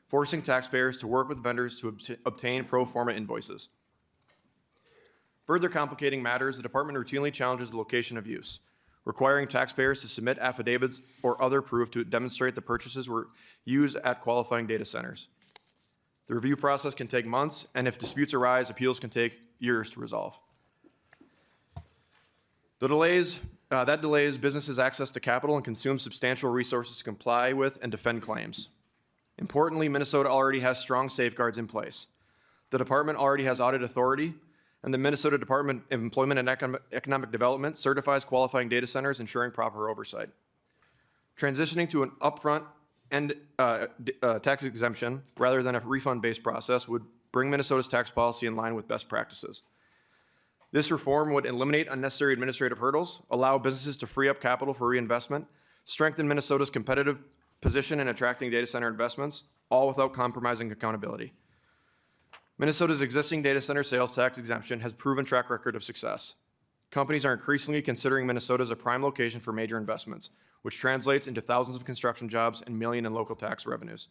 forcing taxpayers to work with vendors to obtain pro forma invoices. Further complicating matters, the department routinely challenges the location of use, requiring taxpayers to submit affidavits or other proof to demonstrate the purchases were used at qualifying data centers. The review process can take months, and if disputes arise, appeals can take years to resolve. That delays businesses' access to capital and consumes substantial resources to comply with and defend claims. Importantly, Minnesota already has strong safeguards in place. The department already has audit authority, and the Minnesota Department of Employment and Economic Development certifies qualifying data centers, ensuring proper oversight. Transitioning to an upfront and tax exemption rather than a refund-based process would bring Minnesota's tax policy in line with best practices. This reform would eliminate unnecessary administrative hurdles, allow businesses to free up capital for reinvestment, strengthen Minnesota's competitive position in attracting data center investments, all without compromising accountability. Minnesota's existing data center sales tax exemption has proven track record of success. Companies are increasingly considering Minnesota as a prime location for major investments, which translates into thousands of construction jobs and millions in local tax revenues.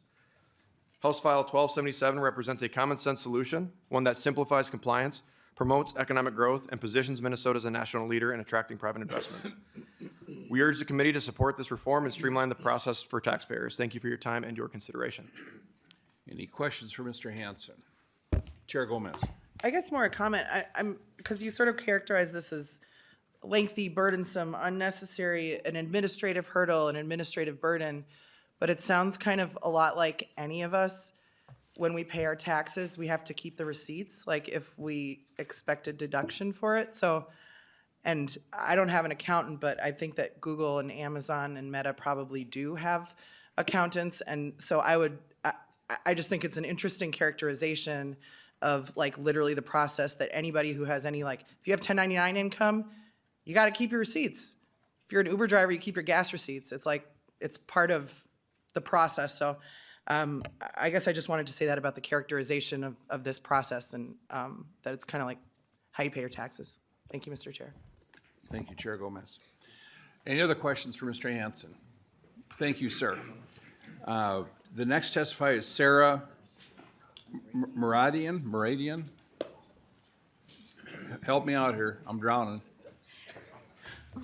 House File 1277 represents a common sense solution, one that simplifies compliance, promotes economic growth, and positions Minnesota as a national leader in attracting private investments. We urge the committee to support this reform and streamline the process for taxpayers. Thank you for your time and your consideration. Any questions for Mr. Hanson? Chair Gomez. I guess more a comment. I'm because you sort of characterize this as lengthy, burdensome, unnecessary, an administrative hurdle, an administrative burden, but it sounds kind of a lot like any of us. When we pay our taxes, we have to keep the receipts, like if we expect a deduction for it. So, and I don't have an accountant, but I think that Google and Amazon and Meta probably do have accountants. And so I just think it's an interesting characterization of like literally the process that anybody who has any, like, if you have 1099 income, you got to keep your receipts. If you're an Uber driver, you keep your gas receipts. It's like, it's part of the process. So I guess I just wanted to say that about the characterization of this process and that it's kind of like how you pay your taxes. Thank you, Mr. Chair. Thank you, Chair Gomez. Any other questions for Mr. Hanson? Thank you, sir. The next testifier is Sarah Muradian. Help me out here. I'm drowning.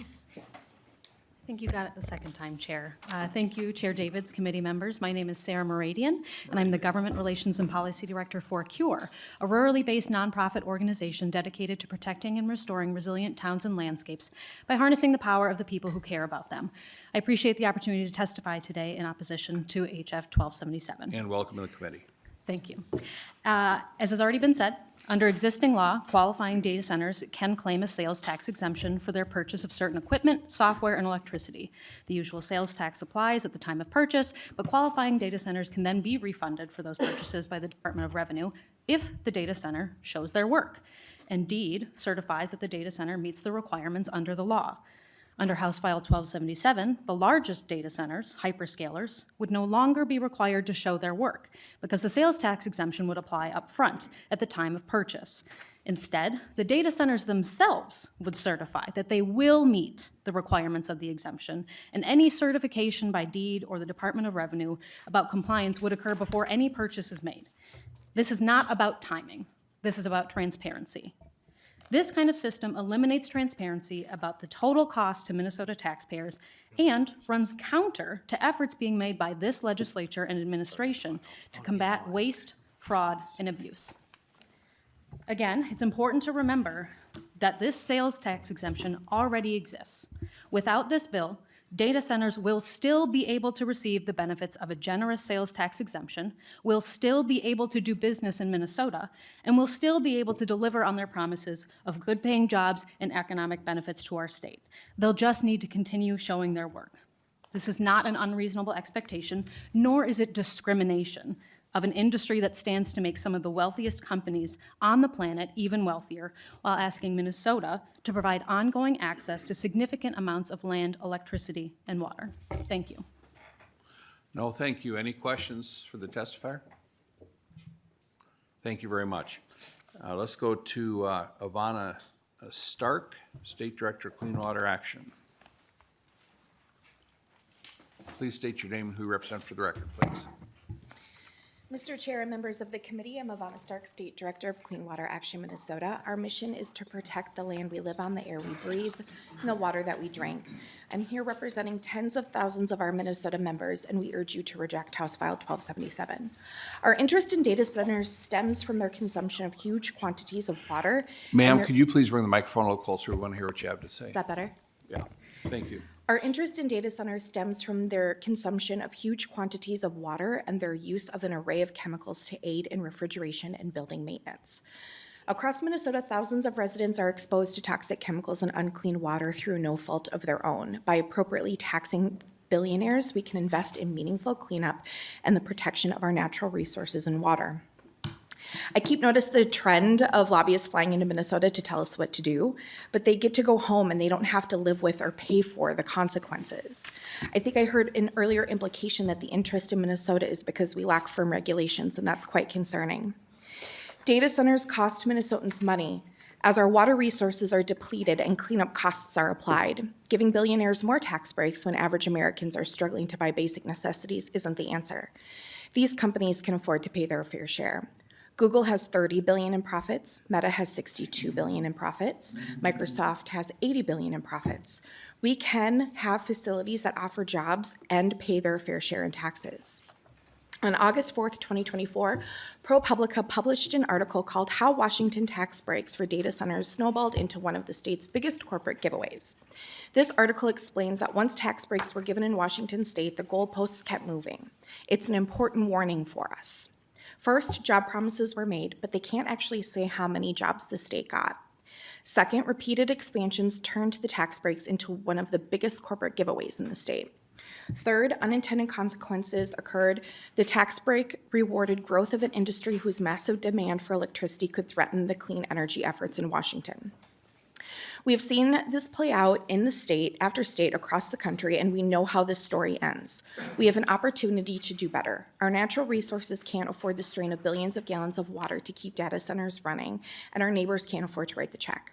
I think you got it the second time, Chair. Thank you, Chair Davids, committee members. My name is Sarah Muradian, and I'm the Government Relations and Policy Director for CURE, a rurally based nonprofit organization dedicated to protecting and restoring resilient towns and landscapes by harnessing the power of the people who care about them. I appreciate the opportunity to testify today in opposition to HF 1277. And welcome to the committee. Thank you. As has already been said, under existing law, qualifying data centers can claim a sales tax exemption for their purchase of certain equipment, software, and electricity. The usual sales tax applies at the time of purchase, but qualifying data centers can then be refunded for those purchases by the Department of Revenue if the data center shows their work and DEED certifies that the data center meets the requirements under the law. Under House File 1277, the largest data centers, hyperscalers, would no longer be required to show their work because the sales tax exemption would apply up front at the time of purchase. Instead, the data centers themselves would certify that they will meet the requirements of the exemption, and any certification by DEED or the Department of Revenue about compliance would occur before any purchase is made. This is not about timing. This is about transparency. This kind of system eliminates transparency about the total cost to Minnesota taxpayers and runs counter to efforts being made by this legislature and administration to combat waste, fraud, and abuse. Again, it's important to remember that this sales tax exemption already exists. Without this bill, data centers will still be able to receive the benefits of a generous sales tax exemption, will still be able to do business in Minnesota, and will still be able to deliver on their promises of good-paying jobs and economic benefits to our state. They'll just need to continue showing their work. This is not an unreasonable expectation, nor is it discrimination of an industry that stands to make some of the wealthiest companies on the planet even wealthier, while asking Minnesota to provide ongoing access to significant amounts of land, electricity, and water. Thank you. No, thank you. Any questions for the testifier? Thank you very much. Let's go to Ivana Stark, State Director of Clean Water Action. Please state your name and who you represent for the record, please. Mr. Chair and members of the committee, I'm Ivana Stark, State Director of Clean Water Action Minnesota. Our mission is to protect the land we live on, the air we breathe, and the water that we drink. I'm here representing tens of thousands of our Minnesota members, and we urge you to reject House File 1277. Our interest in data centers stems from their consumption of huge quantities of water. Ma'am, could you please bring the microphone a little closer? We want to hear what you have to say. Is that better? Yeah, thank you. Our interest in data centers stems from their consumption of huge quantities of water and their use of an array of chemicals to aid in refrigeration and building maintenance. Across Minnesota, thousands of residents are exposed to toxic chemicals and unclean water through no fault of their own. By appropriately taxing billionaires, we can invest in meaningful cleanup and the protection of our natural resources and water. I keep noticing the trend of lobbyists flying into Minnesota to tell us what to do, but they get to go home and they don't have to live with or pay for the consequences. I think I heard an earlier implication that the interest in Minnesota is because we lack firm regulations, and that's quite concerning. Data centers cost Minnesotans money. As our water resources are depleted and cleanup costs are applied, giving billionaires more tax breaks when average Americans are struggling to buy basic necessities isn't the answer. These companies can afford to pay their fair share. Google has $30 billion in profits, Meta has $62 billion in profits, Microsoft has $80 billion in profits. We can have facilities that offer jobs and pay their fair share in taxes. On August 4th, 2024, ProPublica published an article called How Washington Tax Breaks for Data Centers Snowballed into One of the State's Biggest Corporate Giveaways. This article explains that once tax breaks were given in Washington state, the goalposts kept moving. It's an important warning for us. First, job promises were made, but they can't actually say how many jobs the state got. Second, repeated expansions turned the tax breaks into one of the biggest corporate giveaways in the state. Third, unintended consequences occurred. The tax break rewarded growth of an industry whose massive demand for electricity could threaten the clean energy efforts in Washington. We have seen this play out in the state after state across the country, and we know how this story ends. We have an opportunity to do better. Our natural resources can't afford the strain of billions of gallons of water to keep data centers running, and our neighbors can't afford to write the check.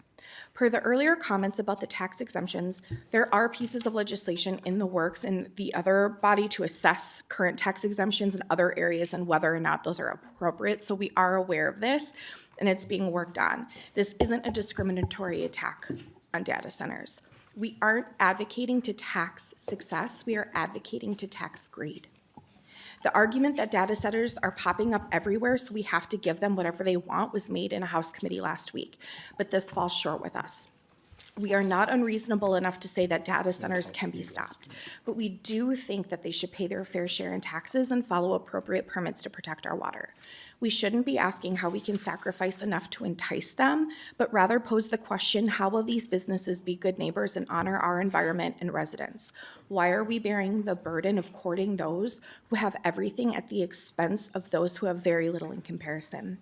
Per the earlier comments about the tax exemptions, there are pieces of legislation in the works in the other body to assess current tax exemptions in other areas and whether or not those are appropriate. So we are aware of this, and it's being worked on. This isn't a discriminatory attack on data centers. We aren't advocating to tax success, we are advocating to tax greed. The argument that data centers are popping up everywhere, so we have to give them whatever they want, was made in a House committee last week, but this falls short with us. We are not unreasonable enough to say that data centers can be stopped, but we do think that they should pay their fair share in taxes and follow appropriate permits to protect our water. We shouldn't be asking how we can sacrifice enough to entice them, but rather pose the question, how will these businesses be good neighbors and honor our environment and residents? Why are we bearing the burden of courting those who have everything at the expense of those who have very little in comparison?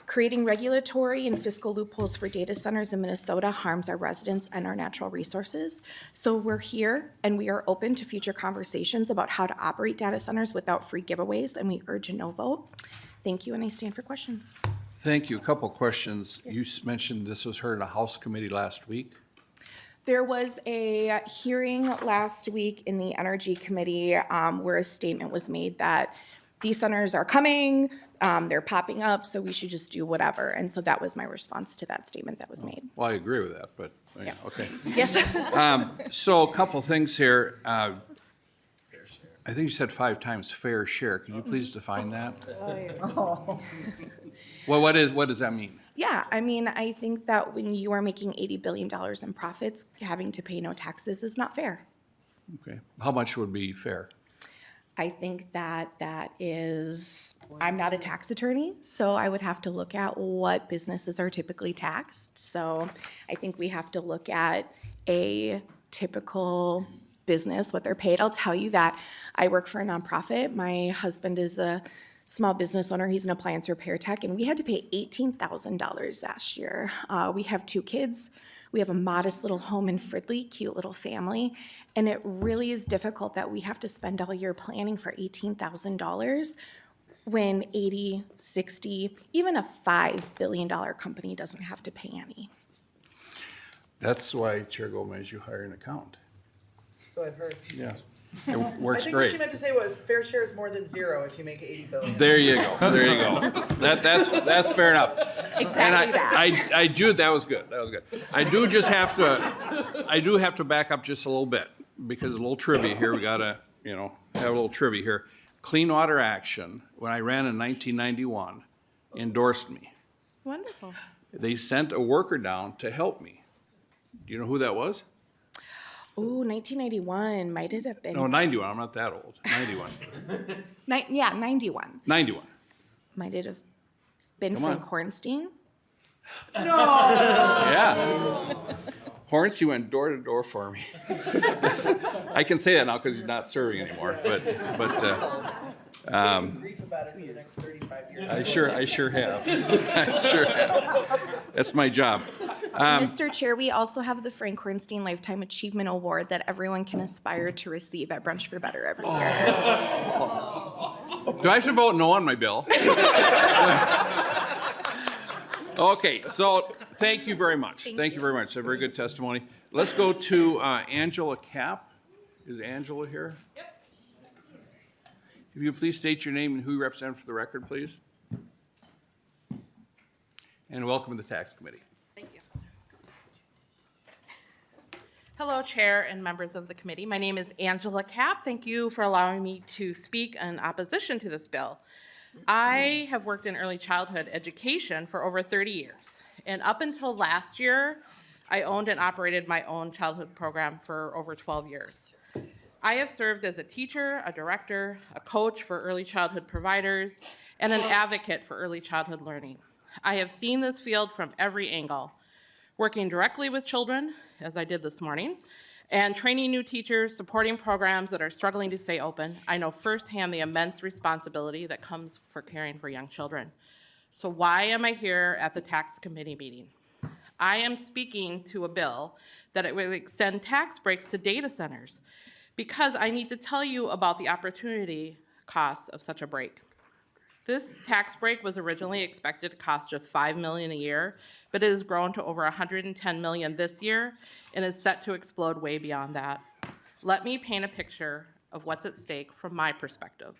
Creating regulatory and fiscal loopholes for data centers in Minnesota harms our residents and our natural resources. So we're here and we are open to future conversations about how to operate data centers without free giveaways, and we urge a no vote. Thank you, and I stand for questions. Thank you. A couple questions. You mentioned this was heard in a House committee last week. There was a hearing last week in the Energy Committee where a statement was made that these centers are coming, they're popping up, so we should just do whatever. And so that was my response to that statement that was made. Well, I agree with that, but, yeah, okay. Yes. So a couple things here. I think you said 5 times fair share. Could you please define that? Well, what does that mean? Yeah, I mean, I think that when you are making $80 billion in profits, having to pay no taxes is not fair. Okay. How much would be fair? I think that is, I'm not a tax attorney, so I would have to look at what businesses are typically taxed. So I think we have to look at a typical business, what they're paid. I'll tell you that I work for a nonprofit. My husband is a small business owner. He's an appliance repair tech, and we had to pay $18,000 last year. We have 2 kids. We have a modest little home in Fridley, cute little family, and it really is difficult that we have to spend all year planning for $18,000 when 80, 60, even a $5 billion company doesn't have to pay any. That's why, Chair Gomez, you hire an accountant. So I've heard. Yeah. It I works think what great. she meant to say was fair share is more than 0 if you make 80 billion. There you go. There you go. That's fair enough. Exactly that. I do, that was good. That was good. I do have to back up just a little bit because a little trivia here. We gotta, have a little trivia here. Clean Water Action, when I ran in 1991, endorsed me. Wonderful. They sent a worker down to help me. Do you know who that was? Ooh, 1991, might it have been? No, 91. I'm not that old. 91. 91. 91. Might it have been Come Frank on. Hornstein? Yeah. Hornsey went door to door for me. I can say that now because he's not serving anymore, but Grief about it for the next 35 years. I sure have. I sure have. That's my job. Mr. Chair, we also have the Frank Hornstein Lifetime Achievement Award that everyone can aspire to receive at Brunch for Better every year. Do I have to vote no on my bill? Okay, so Thank you very much. Thank you very much. A very good testimony. Let's go to Angela Cap. Is Angela here? Yep. If you would please state your name and who you represent for the record, please. And welcome to the Tax Committee. Thank you. Hello, Chair and members of the committee. My name is Angela Cap. Thank you for allowing me to speak in opposition to this bill. I have worked in early childhood education for over 30 years. And up until last year, I owned and operated my own childhood program for over 12 years. I have served as a teacher, a director, a coach for early childhood providers, and an advocate for early childhood learning. I have seen this field from every angle, working directly with children, as I did this morning, and training new teachers, supporting programs that are struggling to stay open. I know firsthand the immense responsibility that comes for caring for young children. So why am I here at the Tax Committee meeting? I am speaking to a bill that it would extend tax breaks to data centers because I need to tell you about the opportunity costs of such a break. This tax break was originally expected to cost just $5 million a year, but it has grown to over $110 million this year and is set to explode way beyond that. Let me paint a picture of what's at stake from my perspective.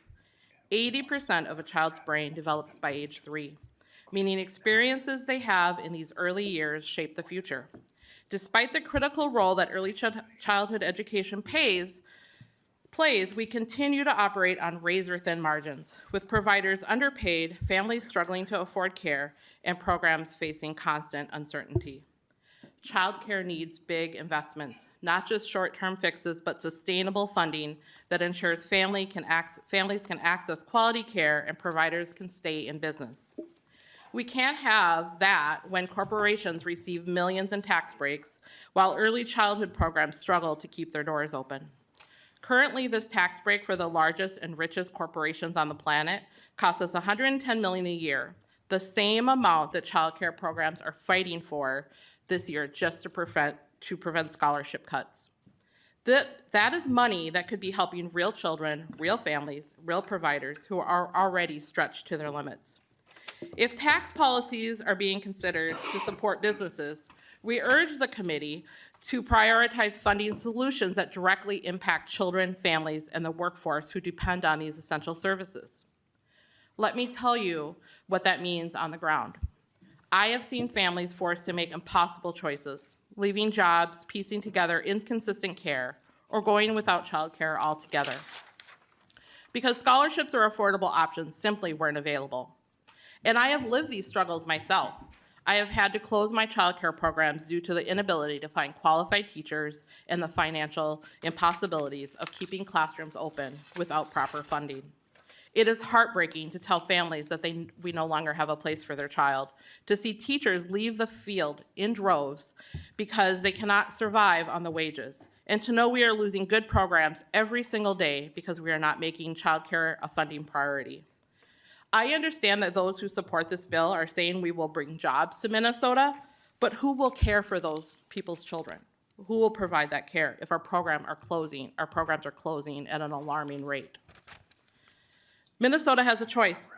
80% of a child's brain develops by age 3, meaning experiences they have in these early years shape the future. Despite the critical role that early childhood education plays, we continue to operate on razor-thin margins, with providers underpaid, families struggling to afford care, and programs facing constant uncertainty. Childcare needs big investments, not just short-term fixes, but sustainable funding that ensures families can access quality care and providers can stay in business. We can't have that when corporations receive millions in tax breaks while early childhood programs struggle to keep their doors open. Currently, this tax break for the largest and richest corporations on the planet costs us $110 million a year, the same amount that child care programs are fighting for this year just to prevent scholarship cuts. That is money that could be helping real children, real families, real providers who are already stretched to their limits. If tax policies are being considered to support businesses, we urge the committee to prioritize funding solutions that directly impact children, families, and the workforce who depend on these essential services. Let me tell you what that means on the ground. I have seen families forced to make impossible choices, leaving jobs, piecing together inconsistent care, or going without childcare altogether, because scholarships or affordable options simply weren't available. And I have lived these struggles myself. I have had to close my childcare programs due to the inability to find qualified teachers and the financial impossibilities of keeping classrooms open without proper funding. It is heartbreaking to tell families that we no longer have a place for their child, to see teachers leave the field in droves because they cannot survive on the wages, and to know we are losing good programs every single day because we are not making childcare a funding priority. I understand that those who support this bill are saying we will bring jobs to Minnesota, but who will care for those people's children? Who will provide that care if our programs are closing at an alarming rate? Minnesota has a choice.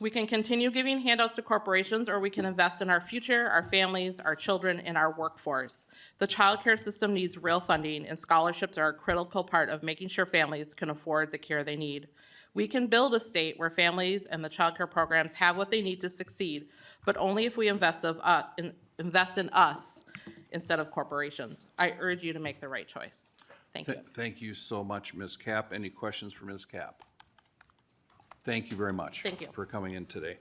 We can continue giving handouts to corporations, or we can invest in our future, our families, our children, and our workforce. The child care system needs real funding, and scholarships are a critical part of making sure families can afford the care they need. We can build a state where families and the child care programs have what they need to succeed, but only if we invest in us instead of corporations. I urge you to make the right choice. Thank you. Thank you so much, Ms. Cap. Any questions for Ms. Cap? Thank you very much. Thank you. For coming in today.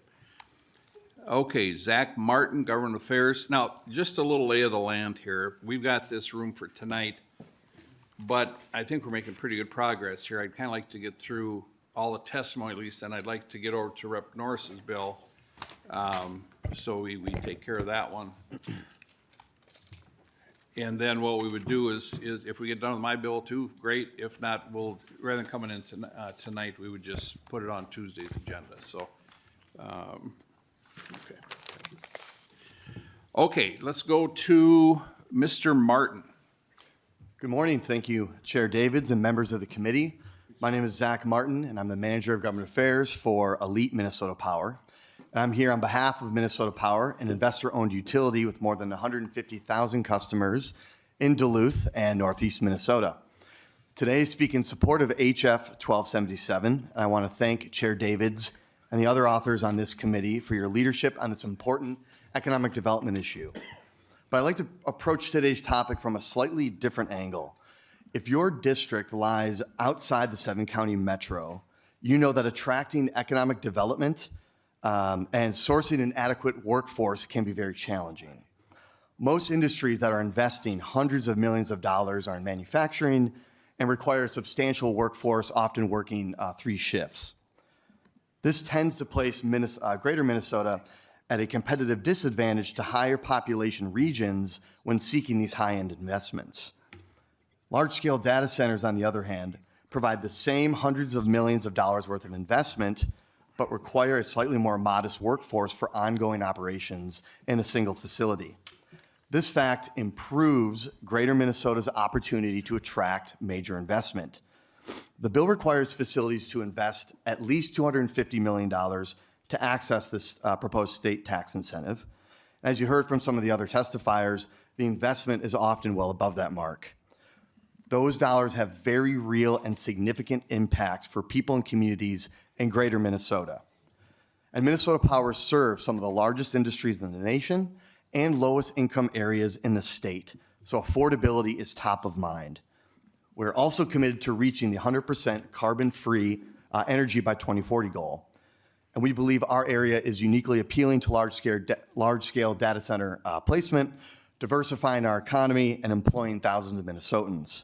Okay, Zach Martin, Government Affairs. Now, just a little lay of the land here. We've got this room for tonight, but I think we're making pretty good progress here. I'd kind of like to get through all the testimony at least, and I'd like to get over to Rep. Norris's bill, so we take care of that one. And then what we would do is if we get done with my bill too, great. If not, we'll, rather than coming in tonight, we would just put it on Tuesday's agenda, so. Okay. Okay, let's go to Mr. Martin. Good morning. Thank you, Chair Davids and members of the committee. My name is Zach Martin, and I'm the Manager of Government Affairs for Elite Minnesota Power. I'm here on behalf of Minnesota Power, an investor-owned utility with more than 150,000 customers in Duluth and Northeast Minnesota. Today, I speak in support of HF 1277. I want to thank Chair Davids and the other authors on this committee for your leadership on this important economic development issue. But I'd like to approach today's topic from a slightly different angle. If your district lies outside the 7-county metro, you know that attracting economic development and sourcing an adequate workforce can be very challenging. Most industries that are investing hundreds of millions of dollars are in manufacturing and require a substantial workforce, often working 3 shifts. This tends to place greater Minnesota at a competitive disadvantage to higher population regions when seeking these high-end investments. Large-scale data centers, on the other hand, provide the same hundreds of millions of dollars worth of investment, but require a slightly more modest workforce for ongoing operations in a single facility. This fact improves Greater Minnesota's opportunity to attract major investment. The bill requires facilities to invest at least $250 million to access this proposed state tax incentive. As you heard from some of the other testifiers, the investment is often well above that mark. Those dollars have very real and significant impacts for people and communities in Greater Minnesota. And Minnesota Power serves some of the largest industries in the nation and lowest income areas in the state, so affordability is top of mind. We're also committed to reaching the 100% carbon-free energy by 2040 goal. And we believe our area is uniquely appealing to large-scale data center placement, diversifying our economy and employing thousands of Minnesotans.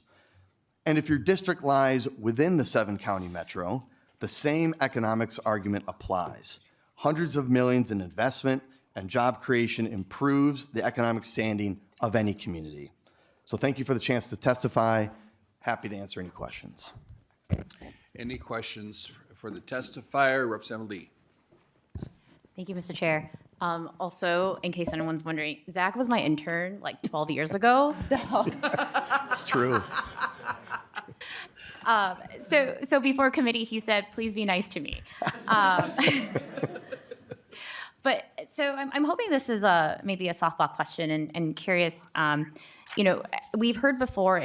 And if your district lies within the 7-county metro, the same economics argument applies. Hundreds of millions in investment and job creation improves the economic standing of any community. So thank you for the chance to testify. Happy to answer any questions. Any questions for the testifier? Representative Lee. Thank you, Mr. Chair. Also, in case anyone's wondering, Zach was my intern like 12 years ago, so. It's true. So before committee, he said, please be nice to me. But so I'm hoping this is maybe a softball question and curious. We've heard before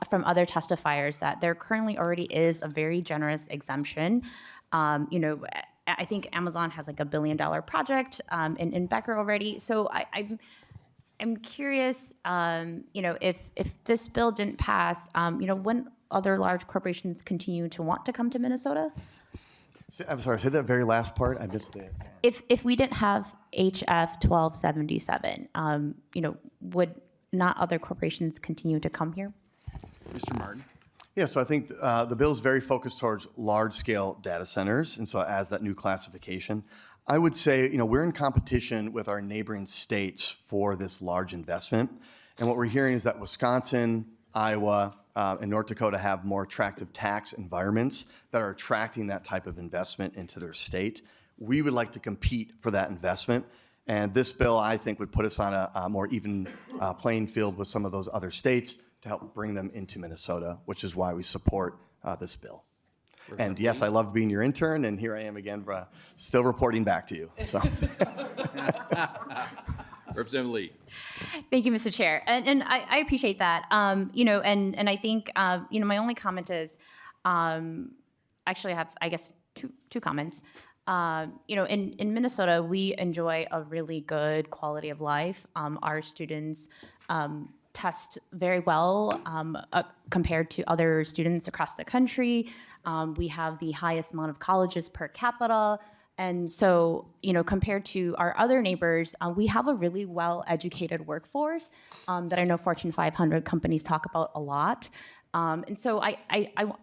from other testifiers that there currently already is a very generous exemption. I think Amazon has like $1 billion project in Becker already. So I'm curious, if this bill didn't pass, when other large corporations continue to want to come to Minnesota? I'm sorry, say that very last part. I missed the. If we didn't have HF 1277, would not other corporations continue to come here? Mr. Martin. Yeah, so I think the bill is very focused towards large-scale data centers, and so as that new classification, I would say, we're in competition with our neighboring states for this large investment, and what we're hearing is that Wisconsin, Iowa, and North Dakota have more attractive tax environments that are attracting that type of investment into their state. We would like to compete for that investment, and this bill, I think, would put us on a more even playing field with some of those other states to help bring them into Minnesota, which is why we support this bill. And yes, I loved being your intern, and here I am again, still reporting back to you. So. Representative Lee. Thank you, Mr. Chair, and I appreciate that. And I think my only comment is, actually I have, I guess, two comments. In Minnesota, we enjoy a really good quality of life. Our students test very well compared to other students across the country. We have the highest amount of colleges per capita. And so, compared to our other neighbors, we have a really well-educated workforce that I know Fortune 500 companies talk about a lot. And so I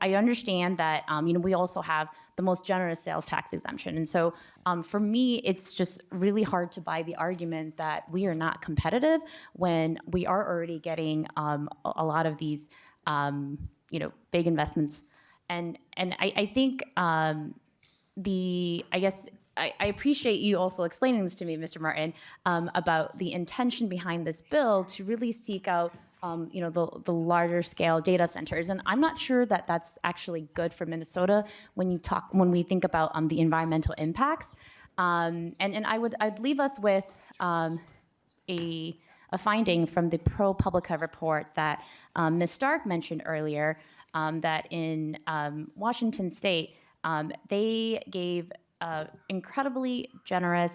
understand that, we also have the most generous sales tax exemption. And so for me, it's just really hard to buy the argument that we are not competitive when we are already getting a lot of these, big investments. And I think I appreciate you also explaining this to me, Mr. Martin, about the intention behind this bill to really seek out the larger scale data centers. And I'm not sure that that's actually good for Minnesota when we think about the environmental impacts. And I'd leave us with a finding from the ProPublica report that Ms. Stark mentioned earlier, that in Washington State, they gave incredibly generous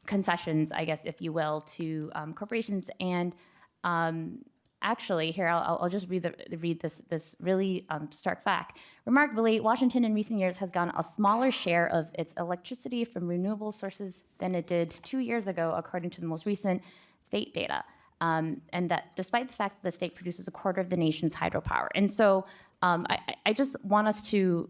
concessions, I guess, if you will, to corporations. And actually, here, I'll just read this really stark fact. Remarkably, Washington in recent years has gotten a smaller share of its electricity from renewable sources than it did 2 years ago, according to the most recent state data. And that despite the fact that the state produces a quarter of the nation's hydropower. And so I just want us to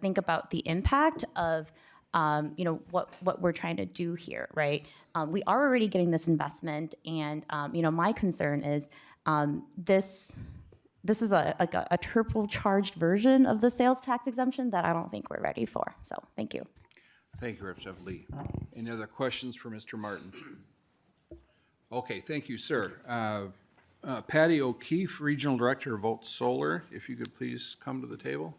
think about the impact of what we're trying to do here, right? We are already getting this investment, and my concern is this is a turbocharged version of the sales tax exemption that I don't think we're ready for. So thank you. Thank you, Representative Lee. Any other questions for Mr. Martin? Okay, thank you, sir. Patty O'Keefe, Regional Director of Volt Solar, if you could please come to the table.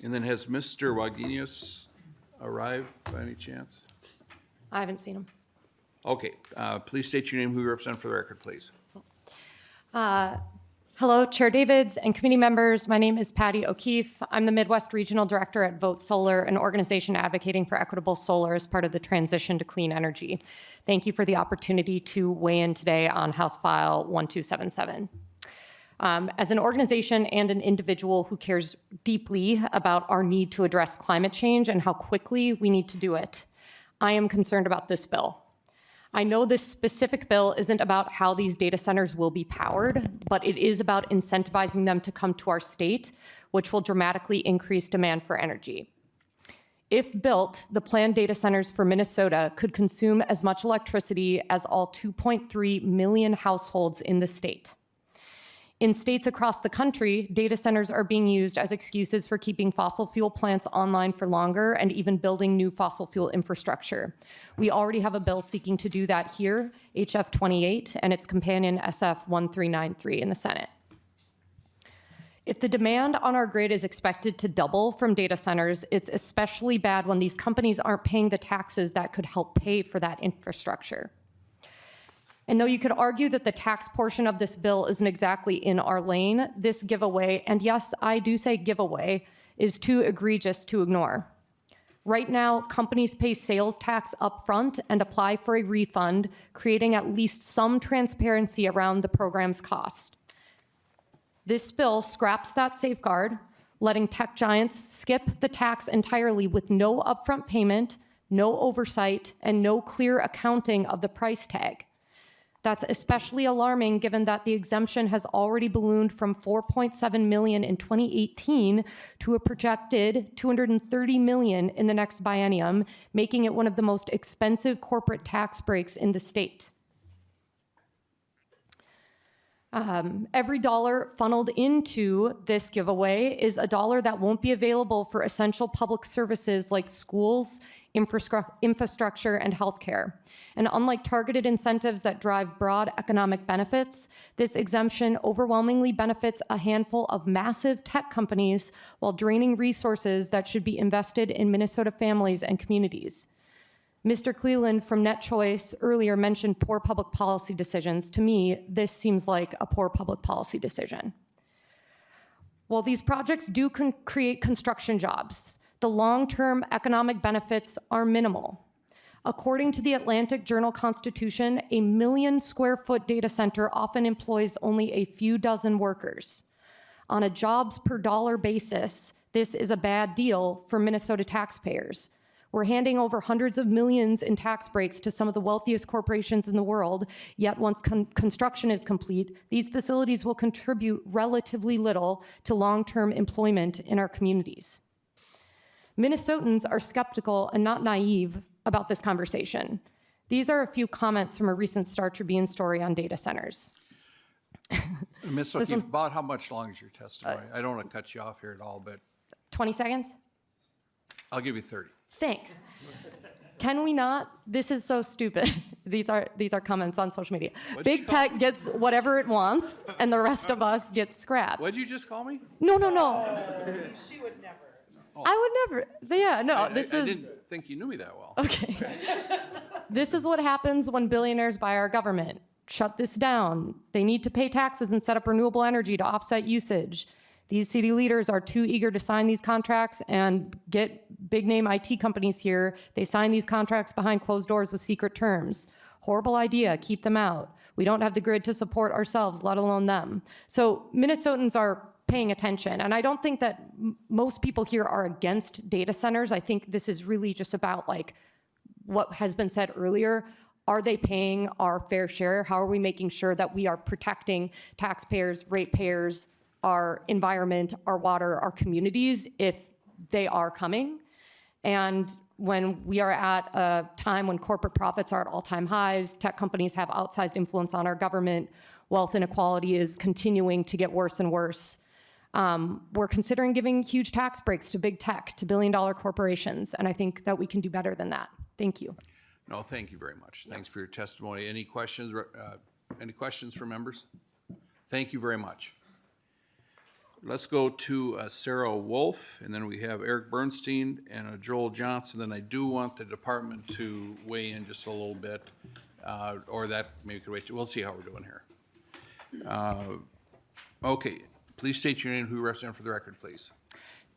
And then has Mr. Wagenius arrived by any chance? I haven't seen him. Okay, please state your name, who you represent for the record, please. Hello, Chair Davids and committee members. My name is Patty O'Keefe. I'm the Midwest Regional Director at Vote Solar, an organization advocating for equitable solar as part of the transition to clean energy. Thank you for the opportunity to weigh in today on House File 1277. As an organization and an individual who cares deeply about our need to address climate change and how quickly we need to do it, I am concerned about this bill. I know this specific bill isn't about how these data centers will be powered, but it is about incentivizing them to come to our state, which will dramatically increase demand for energy. If built, the planned data centers for Minnesota could consume as much electricity as all 2.3 million households in the state. In states across the country, data centers are being used as excuses for keeping fossil fuel plants online for longer and even building new fossil fuel infrastructure. We already have a bill seeking to do that here, HF 28, and its companion SF 1393 in the Senate. If the demand on our grid is expected to double from data centers, it's especially bad when these companies aren't paying the taxes that could help pay for that infrastructure. And though you could argue that the tax portion of this bill isn't exactly in our lane, this giveaway, and yes, I do say giveaway, is too egregious to ignore. Right now, companies pay sales tax upfront and apply for a refund, creating at least some transparency around the program's cost. This bill scraps that safeguard, letting tech giants skip the tax entirely with no upfront payment, no oversight, and no clear accounting of the price tag. That's especially alarming given that the exemption has already ballooned from $4.7 million in 2018 to a projected $230 million in the next biennium, making it one of the most expensive corporate tax breaks in the state. Every dollar funneled into this giveaway is a dollar that won't be available for essential public services like schools, infrastructure, and healthcare. And unlike targeted incentives that drive broad economic benefits, this exemption overwhelmingly benefits a handful of massive tech companies while draining resources that should be invested in Minnesota families and communities. Mr. Cleland from Net Choice earlier mentioned poor public policy decisions. To me, this seems like a poor public policy decision. While these projects do create construction jobs, the long-term economic benefits are minimal. According to the Atlantic Journal-Constitution, a 1 million square foot data center often employs only a few dozen workers. On a jobs per dollar basis, this is a bad deal for Minnesota taxpayers. We're handing over hundreds of millions in tax breaks to some of the wealthiest corporations in the world, yet once construction is complete, these facilities will contribute relatively little to long-term employment in our communities. Minnesotans are skeptical and not naive about this conversation. These are a few comments from a recent Star Tribune story on data centers. Ms. O'Keefe, about how much long is your testimony? I don't want to cut you off here at all, but 20 seconds? I'll give you 30. Thanks. Can we not? This is so stupid. These are comments on social media. Big tech gets whatever it wants, and the rest of us get scraps. What did you just call me? No. She would never. I would never, yeah, no, this I is, didn't think you knew me that well. okay. This is what happens when billionaires buy our government. Shut this down. They need to pay taxes and set up renewable energy to offset usage. These city leaders are too eager to sign these contracts and get big name IT companies here. They sign these contracts behind closed doors with secret terms. Horrible idea, keep them out. We don't have the grid to support ourselves, let alone them. So Minnesotans are paying attention. And I don't think that most people here are against data centers. I think this is really just about like what has been said earlier. Are they paying our fair share? How are we making sure that we are protecting taxpayers, ratepayers, our environment, our water, our communities if they are coming? And when we are at a time when corporate profits are at all-time highs, tech companies have outsized influence on our government, wealth inequality is continuing to get worse and worse. We're considering giving huge tax breaks to big tech, to billion-dollar corporations, and I think that we can do better than that. Thank you. No, thank you very much. Thanks for your testimony. Any questions for members? Thank you very much. Let's go to Sarah Wolf, and then we have Eric Bernstein and Joel Johnson. Then I do want the department to weigh in just a little bit, or that maybe could wait. We'll see how we're doing here. Okay, please state your name and who you represent for the record, please.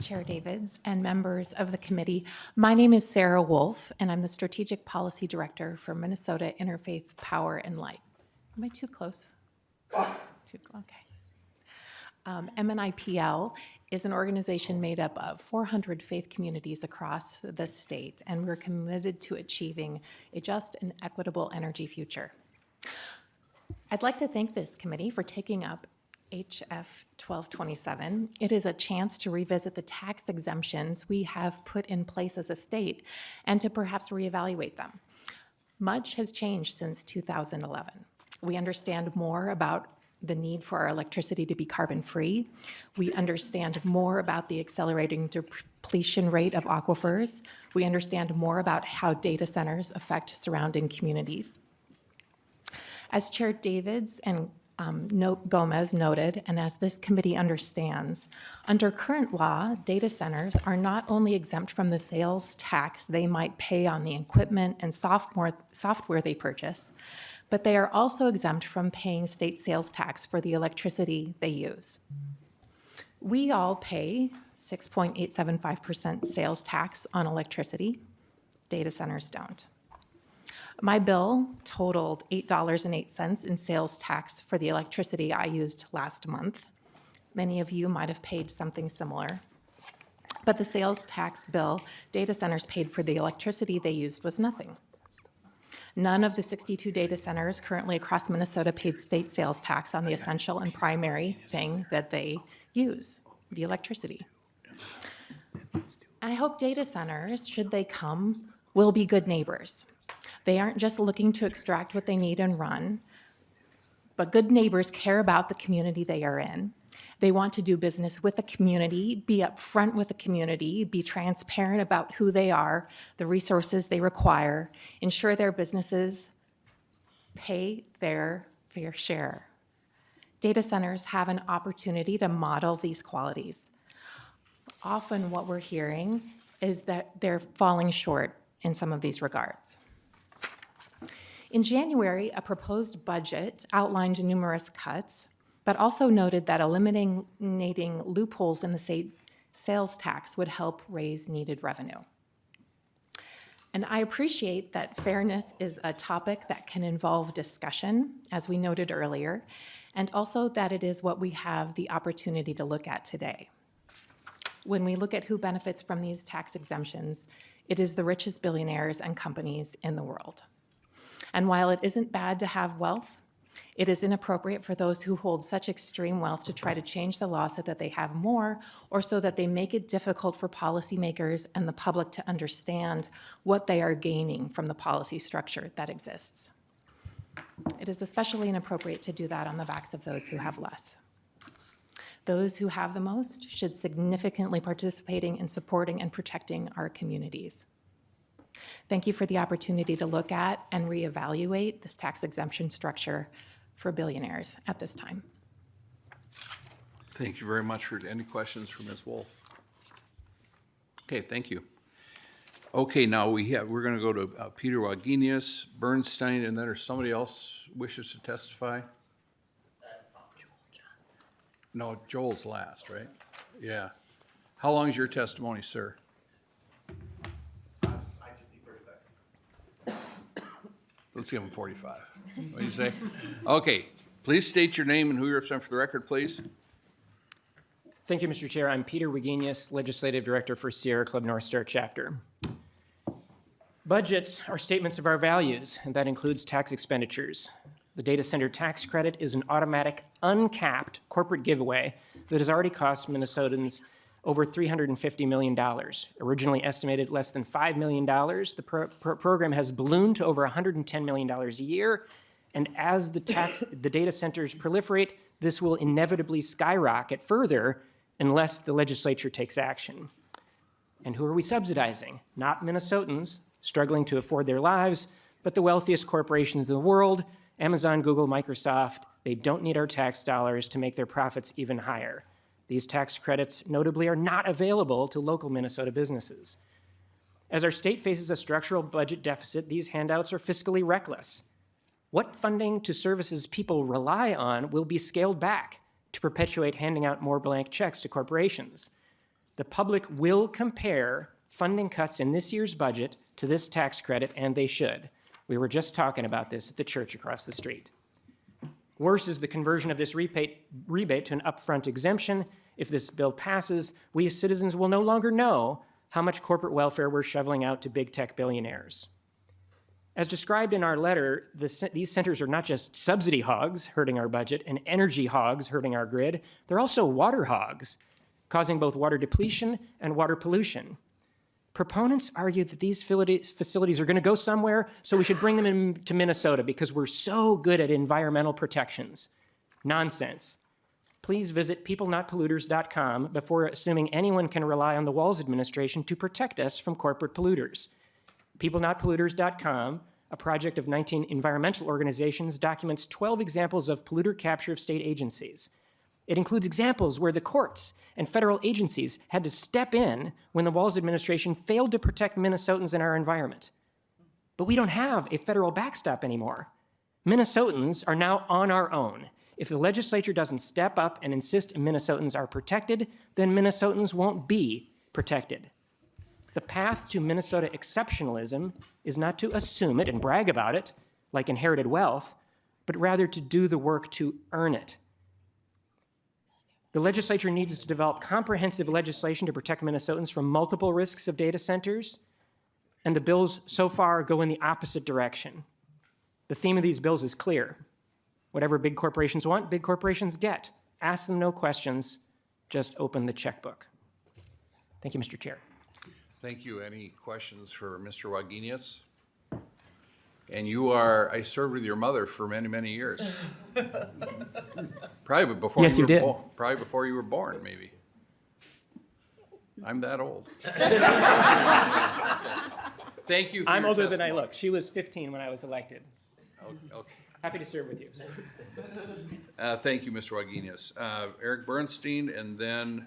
Chair Davids and members of the committee. My name is Sarah Wolf, and I'm the Strategic Policy Director for Minnesota Interfaith Power and Light. Am I too close? Too close, okay. MNIPL is an organization made up of 400 faith communities across the state, and we're committed to achieving a just and equitable energy future. I'd like to thank this committee for taking up HF 1227. It is a chance to revisit the tax exemptions we have put in place as a state and to perhaps reevaluate them. Much has changed since 2011. We understand more about the need for our electricity to be carbon-free. We understand more about the accelerating depletion rate of aquifers. We understand more about how data centers affect surrounding communities. As Chair Davids and Gomez noted, and as this committee understands, under current law, data centers are not only exempt from the sales tax they might pay on the equipment and software they purchase, but they are also exempt from paying state sales tax for the electricity they use. We all pay 6.875% sales tax on electricity. Data centers don't. My bill totaled $8.08 in sales tax for the electricity I used last month. Many of you might have paid something similar. But the sales tax bill data centers paid for the electricity they used was nothing. None of the 62 data centers currently across Minnesota paid state sales tax on the essential and primary thing that they use, the electricity. I hope data centers, should they come, will be good neighbors. They aren't just looking to extract what they need and run, but good neighbors care about the community they are in. They want to do business with the community, be upfront with the community, be transparent about who they are, the resources they require, ensure their businesses pay their fair share. Data centers have an opportunity to model these qualities. Often what we're hearing is that they're falling short in some of these regards. In January, a proposed budget outlined numerous cuts, but also noted that eliminating loopholes in the state sales tax would help raise needed revenue. And I appreciate that fairness is a topic that can involve discussion, as we noted earlier, and also that it is what we have the opportunity to look at today. When we look at who benefits from these tax exemptions, it is the richest billionaires and companies in the world. And while it isn't bad to have wealth, it is inappropriate for those who hold such extreme wealth to try to change the law so that they have more, or so that they make it difficult for policymakers and the public to understand what they are gaining from the policy structure that exists. It is especially inappropriate to do that on the backs of those who have less. Those who have the most should significantly participating in supporting and protecting our communities. Thank you for the opportunity to look at and reevaluate this tax exemption structure for billionaires at this time. Thank you very much. For any questions for Ms. Wolf? Okay, thank you. Okay, now we're going to go to Peter Wagenius, Bernstein, and then there's somebody else wishes to testify? No, Joel's last, right? Yeah. How long is your testimony, sir? Let's give him 45. What do you say? Okay, please state your name and who you represent for the record, please. Thank you, Mr. Chair. I'm Peter Wagenius, Legislative Director for Sierra Club North Star Chapter. Budgets are statements of our values, and that includes tax expenditures. The data center tax credit is an automatic, uncapped corporate giveaway that has already cost Minnesotans over $350 million. Originally estimated less than $5 million, the program has ballooned to over $110 million a year, and as the data centers proliferate, this will inevitably skyrocket further unless the legislature takes action. And who are we subsidizing? Not Minnesotans struggling to afford their lives, but the wealthiest corporations in the world, Amazon, Google, Microsoft. They don't need our tax dollars to make their profits even higher. These tax credits, notably, are not available to local Minnesota businesses. As our state faces a structural budget deficit, these handouts are fiscally reckless. What funding to services people rely on will be scaled back to perpetuate handing out more blank checks to corporations. The public will compare funding cuts in this year's budget to this tax credit, and they should. We were just talking about this at the church across the street. Worse is the conversion of this rebate to an upfront exemption. If this bill passes, we as citizens will no longer know how much corporate welfare we're shoveling out to big tech billionaires. As described in our letter, these centers are not just subsidy hogs hurting our budget and energy hogs hurting our grid, they're also water hogs, causing both water depletion and water pollution. Proponents argue that these facilities are going to go somewhere, so we should bring them into Minnesota because we're so good at environmental protections. Nonsense. Please visit peoplenotpolluters.com before assuming anyone can rely on the Walz administration to protect us from corporate polluters. peoplenotpolluters.com, a project of 19 environmental organizations, documents 12 examples of polluter capture of state agencies. It includes examples where the courts and federal agencies had to step in when the Walz administration failed to protect Minnesotans and our environment. But we don't have a federal backstop anymore. Minnesotans are now on our own. If the legislature doesn't step up and insist Minnesotans are protected, then Minnesotans won't be protected. The path to Minnesota exceptionalism is not to assume it and brag about it like inherited wealth, but rather to do the work to earn it. The legislature needs to develop comprehensive legislation to protect Minnesotans from multiple risks of data centers, and the bills so far go in the opposite direction. The theme of these bills is clear. Whatever big corporations want, big corporations get. Ask them no questions, just open the checkbook. Thank you, Mr. Chair. Thank you. Any questions for Mr. Wagenius? And I served with your mother for many, many years. Probably before Yes, you did. Probably before you were born, maybe. I'm that old. Thank you for I'm your older than I testimony. look. She was 15 when I was elected. Okay. Happy to serve with you. Thank you, Mr. Wagenius. Eric Bernstein, and then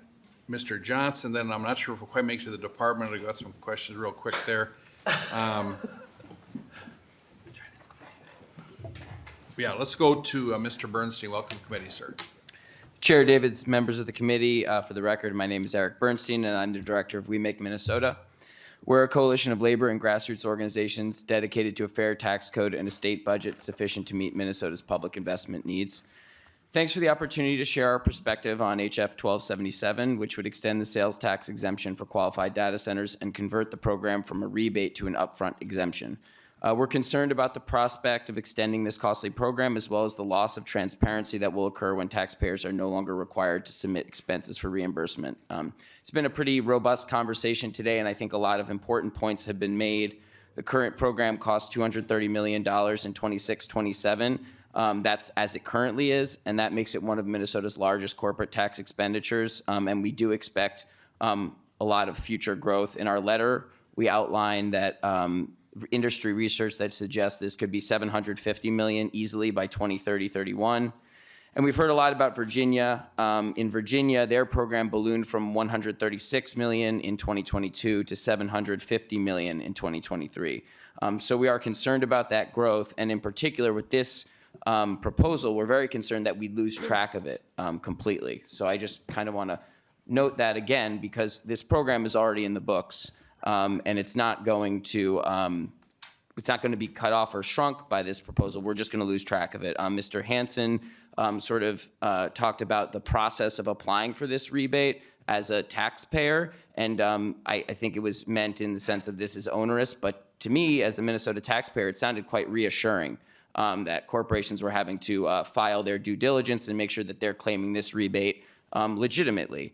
Mr. Johnson. Then I'm not sure if we'll quite make it to the department. I got some questions real quick there. Yeah, let's go to Mr. Bernstein. Welcome to committee, sir. Chair Davids, members of the committee, for the record, my name is Eric Bernstein, and I'm the director of We Make Minnesota. We're a coalition of labor and grassroots organizations dedicated to a fair tax code and a state budget sufficient to meet Minnesota's public investment needs. Thanks for the opportunity to share our perspective on HF 1277, which would extend the sales tax exemption for qualified data centers and convert the program from a rebate to an upfront exemption. We're concerned about the prospect of extending this costly program, as well as the loss of transparency that will occur when taxpayers are no longer required to submit expenses for reimbursement. It's been a pretty robust conversation today, and I think a lot of important points have been made. The current program costs $230 million in 26-27. That's as it currently is, and that makes it one of Minnesota's largest corporate tax expenditures, and we do expect a lot of future growth. In our letter, we outline that industry research that suggests this could be $750 million easily by 2030-31. And we've heard a lot about Virginia. In Virginia, their program ballooned from $136 million in 2022 to $750 million in 2023. So we are concerned about that growth, and in particular with this proposal, we're very concerned that we lose track of it completely. So I just kind of want to note that again, because this program is already in the books, and it's not going to be cut off or shrunk by this proposal. We're just going to lose track of it. Mr. Hansen sort of talked about the process of applying for this rebate as a taxpayer, and I think it was meant in the sense of this is onerous, but to me, as a Minnesota taxpayer, it sounded quite reassuring that corporations were having to file their due diligence and make sure that they're claiming this rebate legitimately.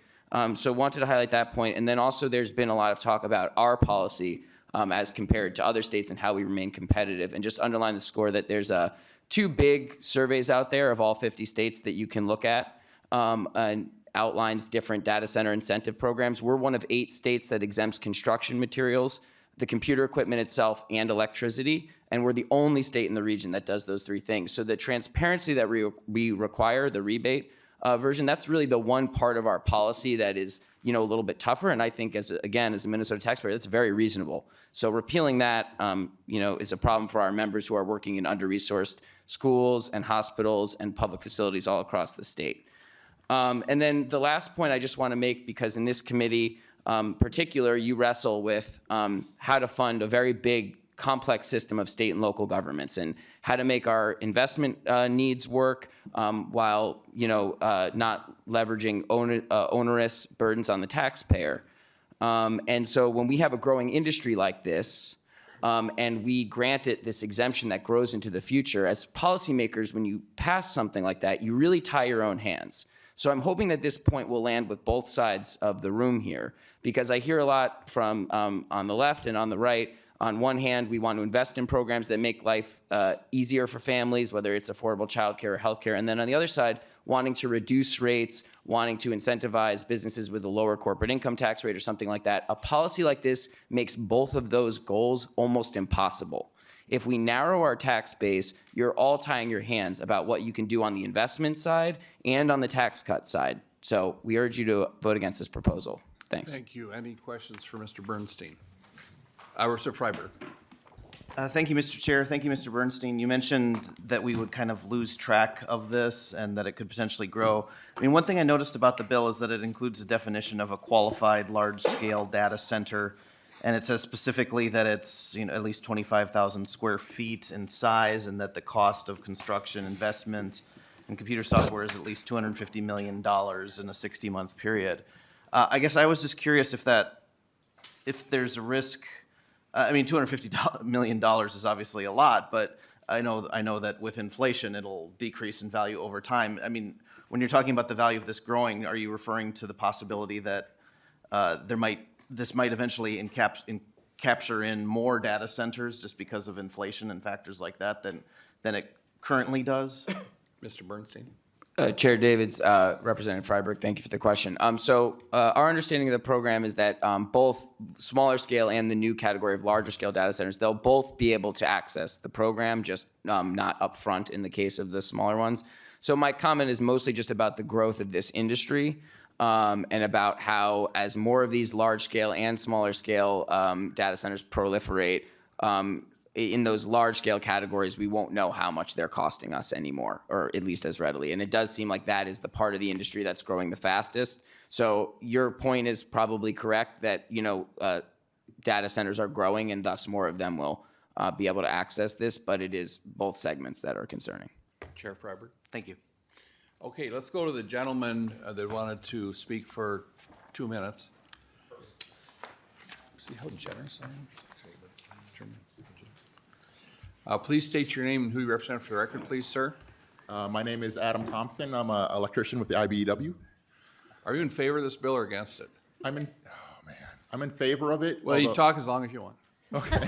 So wanted to highlight that point, and then also there's been a lot of talk about our policy as compared to other states and how we remain competitive, and just underline the score that there's two big surveys out there of all 50 states that you can look at, and outlines different data center incentive programs. We're one of 8 states that exempts construction materials, the computer equipment itself, and electricity, and we're the only state in the region that does those 3 things. So the transparency that we require, the rebate version, that's really the one part of our policy that is, a little bit tougher, and I think as a Minnesota taxpayer, that's very reasonable. So repealing that, is a problem for our members who are working in under-resourced schools and hospitals and public facilities all across the state. And then the last point I just want to make, because in this committee, particular, you wrestle with how to fund a very big, complex system of state and local governments and how to make our investment needs work while not leveraging onerous burdens on the taxpayer. And so when we have a growing industry like this, and we grant it this exemption that grows into the future, as policymakers, when you pass something like that, you really tie your own hands. So I'm hoping that this point will land with both sides of the room here, because I hear a lot from on the left and on the right. On one hand, we want to invest in programs that make life easier for families, whether it's affordable childcare or healthcare. And then on the other side, wanting to reduce rates, wanting to incentivize businesses with a lower corporate income tax rate or something like that. A policy like this makes both of those goals almost impossible. If we narrow our tax base, you're all tying your hands about what you can do on the investment side and on the tax cut side. So we urge you to vote against this proposal. Thanks. Thank you. Any questions for Mr. Bernstein? Mr. Freiberg. Thank you, Mr. Chair. Thank you, Mr. Bernstein. You mentioned that we would kind of lose track of this and that it could potentially grow. I mean, one thing I noticed about the bill is that it includes a definition of a qualified large-scale data center, and it says specifically that it's at least 25,000 square feet in size, and that the cost of construction, investment, and computer software is at least $250 million in a 60-month period. I guess I was just curious if there's a risk. $250 million is obviously a lot, but I know that with inflation, it'll decrease in value over time. I mean, when you're talking about the value of this growing, are you referring to the possibility that this might eventually capture in more data centers just because of inflation and factors like that than it currently does? Mr. Bernstein. Chair Davids, Representative Freiberg, thank you for the question. Our understanding of the program is that both smaller scale and the new category of larger scale data centers, they'll both be able to access the program, just not upfront in the case of the smaller ones. So my comment is mostly just about the growth of this industry and about how as more of these large scale and smaller scale data centers proliferate, in those large-scale categories, we won't know how much they're costing us anymore, or at least as readily. And it does seem like that is the part of the industry that's growing the fastest. So your point is probably correct that data centers are growing, and thus more of them will be able to access this. But it is both segments that are concerning. Chair Freiberg. Thank you. Okay, let's go to the gentleman that wanted to speak for 2 minutes. See how generous I am? Please state your name and who you represent for the record, please, sir. My name is Adam Thompson. I'm an electrician with the IBEW. Are you in favor of this bill or against it? I'm in favor of it. Well, you talk as long as you want. Okay.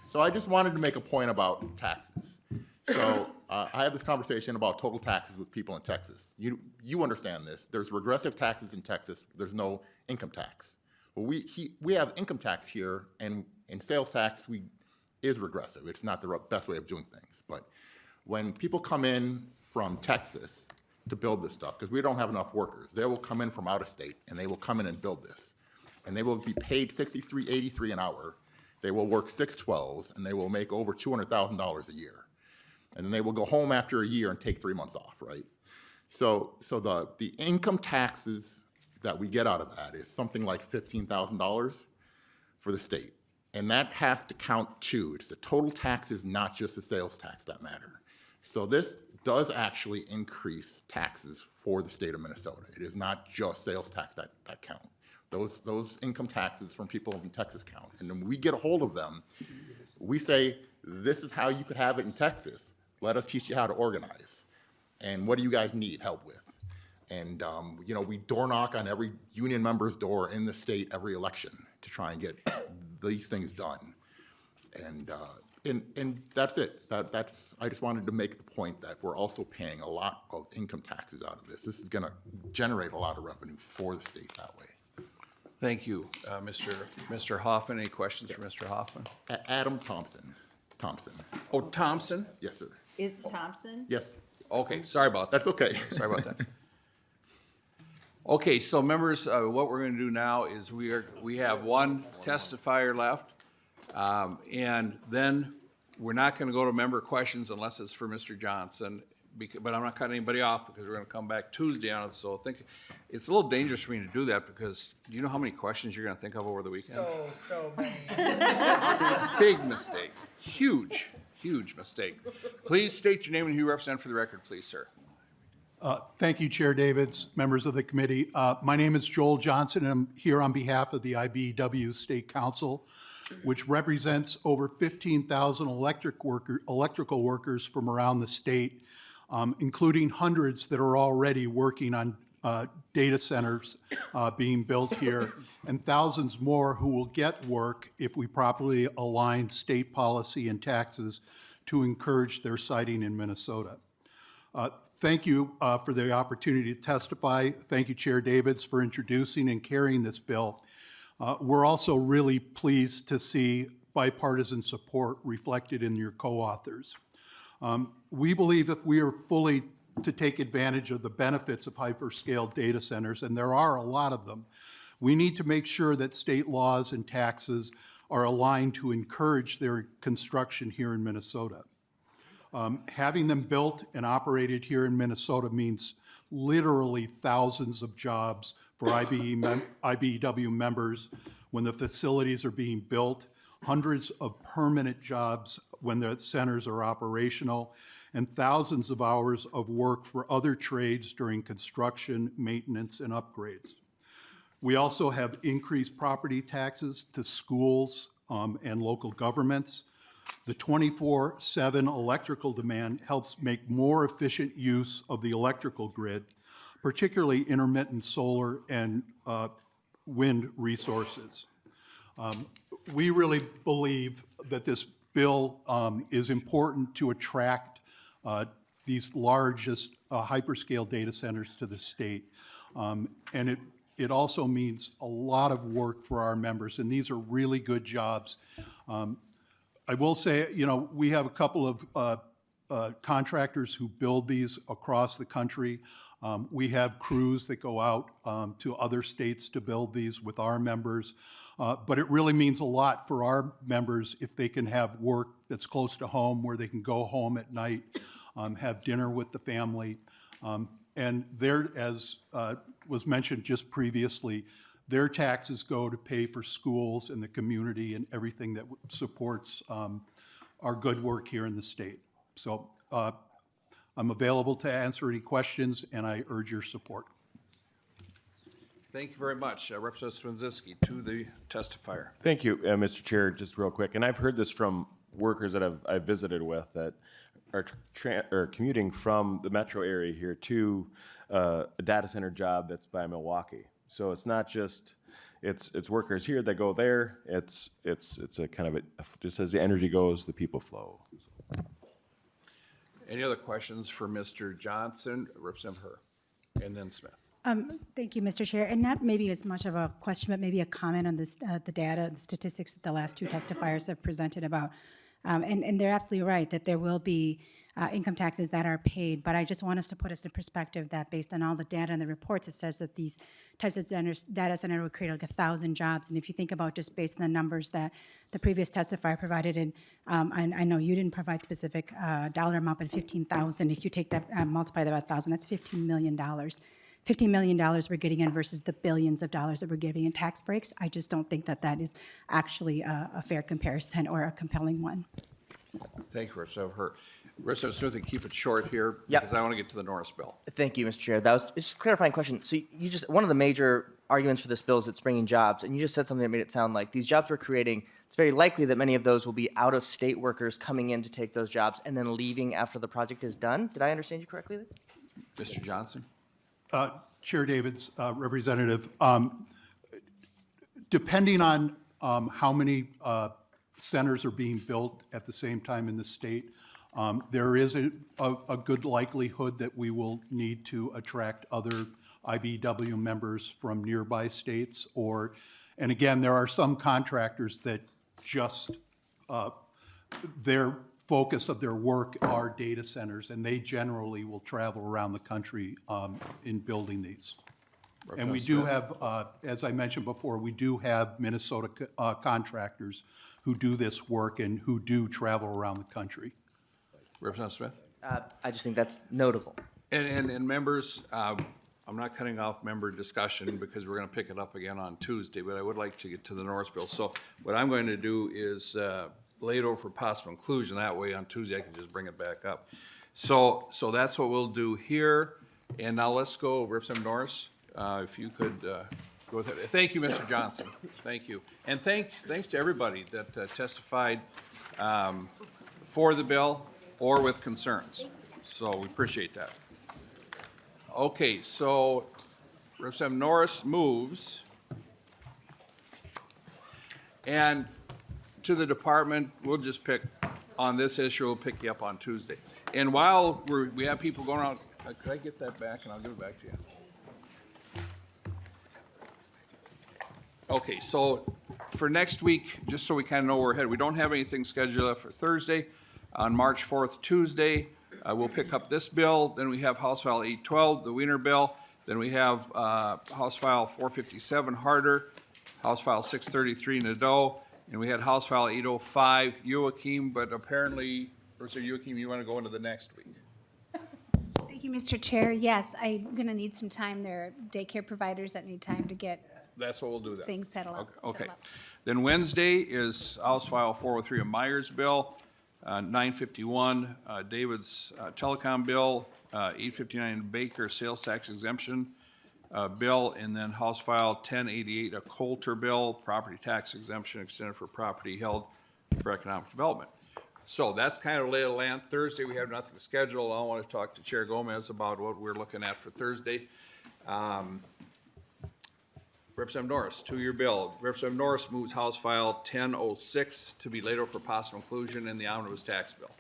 So I just wanted to make a point about taxes. So I have this conversation about total taxes with people in Texas. You understand this. There's regressive taxes in Texas. There's no income tax. Well, we have income tax here, and in sales tax is regressive. It's not the best way of doing things. But when people come in from Texas to build this stuff, because we don't have enough workers, they will come in from out of state and they will come in and build this. And they will be paid $63.83 an hour. They will work 6/12s and they will make over $200,000 a year. And then they will go home after a year and take 3 months off, right? So the income taxes that we get out of that is something like $15,000 for the state. And that has to count too. It's the total taxes, not just the sales tax that matter. So this does actually increase taxes for the state of Minnesota. It is not just sales tax that count. Those income taxes from people in Texas count. And when we get a hold of them, we say, this is how you could have it in Texas. Let us teach you how to organize. And what do you guys need help with? And, you know, we door knock on every union member's door in the state every election to try and get these things done. And that's it. I just wanted to make the point that we're also paying a lot of income taxes out of this. This is going to generate a lot of revenue for the state that way. Thank you, Mr. Hoffman. Any questions for Mr. Hoffman? Adam Thompson. Oh, Thompson? Yes, sir. It's Thompson? Yes. Okay, sorry about that. That's okay. Sorry about that. Okay, so members, what we're going to do now is we have one testifier left, and then we're not going to go to member questions unless it's for Mr. Johnson, but I'm not cutting anybody off because we're going to come back Tuesday on it, so I think it's a little dangerous for me to do that because do you know how many questions you're going to think of over the weekend? So many. Big mistake. Huge mistake. Please state your name and who you represent for the record, please, sir. Thank you, Chair Davids, members of the committee. My name is Joel Johnson, and I'm here on behalf of the IBEW State Council, which represents over 15,000 electrical workers from around the state, including hundreds that are already working on data centers being built here, and thousands more who will get work if we properly align state policy and taxes to encourage their siting in Minnesota. Thank you for the opportunity to testify. Thank you, Chair Davids, for introducing and carrying this bill. We're also really pleased to see bipartisan support reflected in your co-authors. We believe if we are fully to take advantage of the benefits of hyperscale data centers, and there are a lot of them, we need to make sure that state laws and taxes are aligned to encourage their construction here in Minnesota. Having them built and operated here in Minnesota means literally thousands of jobs for IBEW members when the facilities are being built, hundreds of permanent jobs when the centers are operational, and thousands of hours of work for other trades during construction, maintenance, and upgrades. We also have increased property taxes to schools and local governments. The 24/7 electrical demand helps make more efficient use of the electrical grid, particularly intermittent solar and wind resources. We really believe that this bill is important to attract these largest hyperscale data centers to the state. And it also means a lot of work for our members, and these are really good jobs. I will say, you know, we have a couple of contractors who build these across the country. We have crews that go out to other states to build these with our members. But it really means a lot for our members if they can have work that's close to home, where they can go home at night, have dinner with the family. And there, as was mentioned just previously, their taxes go to pay for schools and the community and everything that supports our good work here in the state. So I'm available to answer any questions, and I urge your support. Thank you very much. Representative Swinzinski, to the testifier. Thank you, Mr. Chair. Just real quick, and I've heard this from workers that I've visited with that are commuting from the metro area here to a data center job that's by Milwaukee. So it's not just it's workers here that go there. It's a kind of just as the energy goes, the people flow. So. Any other questions for Mr. Johnson? Representative Herr, and then Smith. Thank you, Mr. Chair. And not maybe as much of a question, but maybe a comment on this, the data, the statistics that the last two testifiers have presented about And they're absolutely right that there will be income taxes that are paid, but I just want us to put us in perspective that based on all the data and the reports, it says that these types of data center would create like 1,000 jobs. And if you think about just based on the numbers that the previous testifier provided, and I know you didn't provide specific dollar amount, but 15,000, if you take that, multiply that by 1,000, that's $15 million. $15 million we're getting in versus the billions of dollars that we're giving in tax breaks. I just don't think that that is actually a fair comparison or a compelling one. Thank you, Representative Smith, keep it short here, Yep. because I want to get to the Norris bill. Thank you, Mr. Chair. That was it's just a clarifying question. So you just, one of the major arguments for this bill is it's bringing jobs, and you just said something that made it sound like these jobs we're creating, it's very likely that many of those will be out-of-state workers coming in to take those jobs and then leaving after the project is done. Did I understand you correctly? Mr. Johnson? Chair Davids, Representative, depending on how many centers are being built at the same time in the state, there is a good likelihood that we will need to attract other IBEW members from nearby states, and again, there are some contractors that just, their focus of their work are data centers, and they generally will travel around the country in building these. And we do have, as I mentioned before, we do have Minnesota contractors who do this work and who do travel around the country. Representative Smith? I just think that's notable. And members, I'm not cutting off member discussion because we're going to pick it up again on Tuesday, but I would like to get to the Norris bill. So what I'm going to do is lay it over for possible inclusion. That way on Tuesday I can just bring it back up. So that's what we'll do here. And now let's go, Representative Norris, if you could go with it. Thank you, Mr. Johnson. Thank you. And thanks to everybody that testified for the bill or with concerns. So we appreciate that. Okay, so Representative Norris moves. And to the department, we'll just pick on this issue, we'll pick you up on Tuesday. And while we have people going around, could I get that back and I'll give it back to you? Okay, so for next week, just so we kind of know where we're headed, we don't have anything scheduled for Thursday. On March 4th, Tuesday, we'll pick up this bill. Then we have House File 812, the Wiener bill. Then we have House File 457, Harder, House File 633, Nadeau, and we had House File 805, Joachim, but apparently, Professor Joachim, you want to go into the next week? Thank you, Mr. Chair. Yes, I'm going to need some time. There are daycare providers that need time to get That's what we'll do then. things settled up. Okay. settled up. Then Wednesday is House File 403, a Myers bill, 951, David's telecom bill, 859, Baker sales tax exemption bill, and then House File 1088, a Coulter bill, property tax exemption extended for property held for economic development. So that's kind of lay of the land. Thursday, we have nothing scheduled. I want to talk to Chair Gomez about what we're looking at for Thursday. Representative Norris, two-year bill. Representative Norris moves House File 1006 to be laid over for possible inclusion in the omnibus tax bill.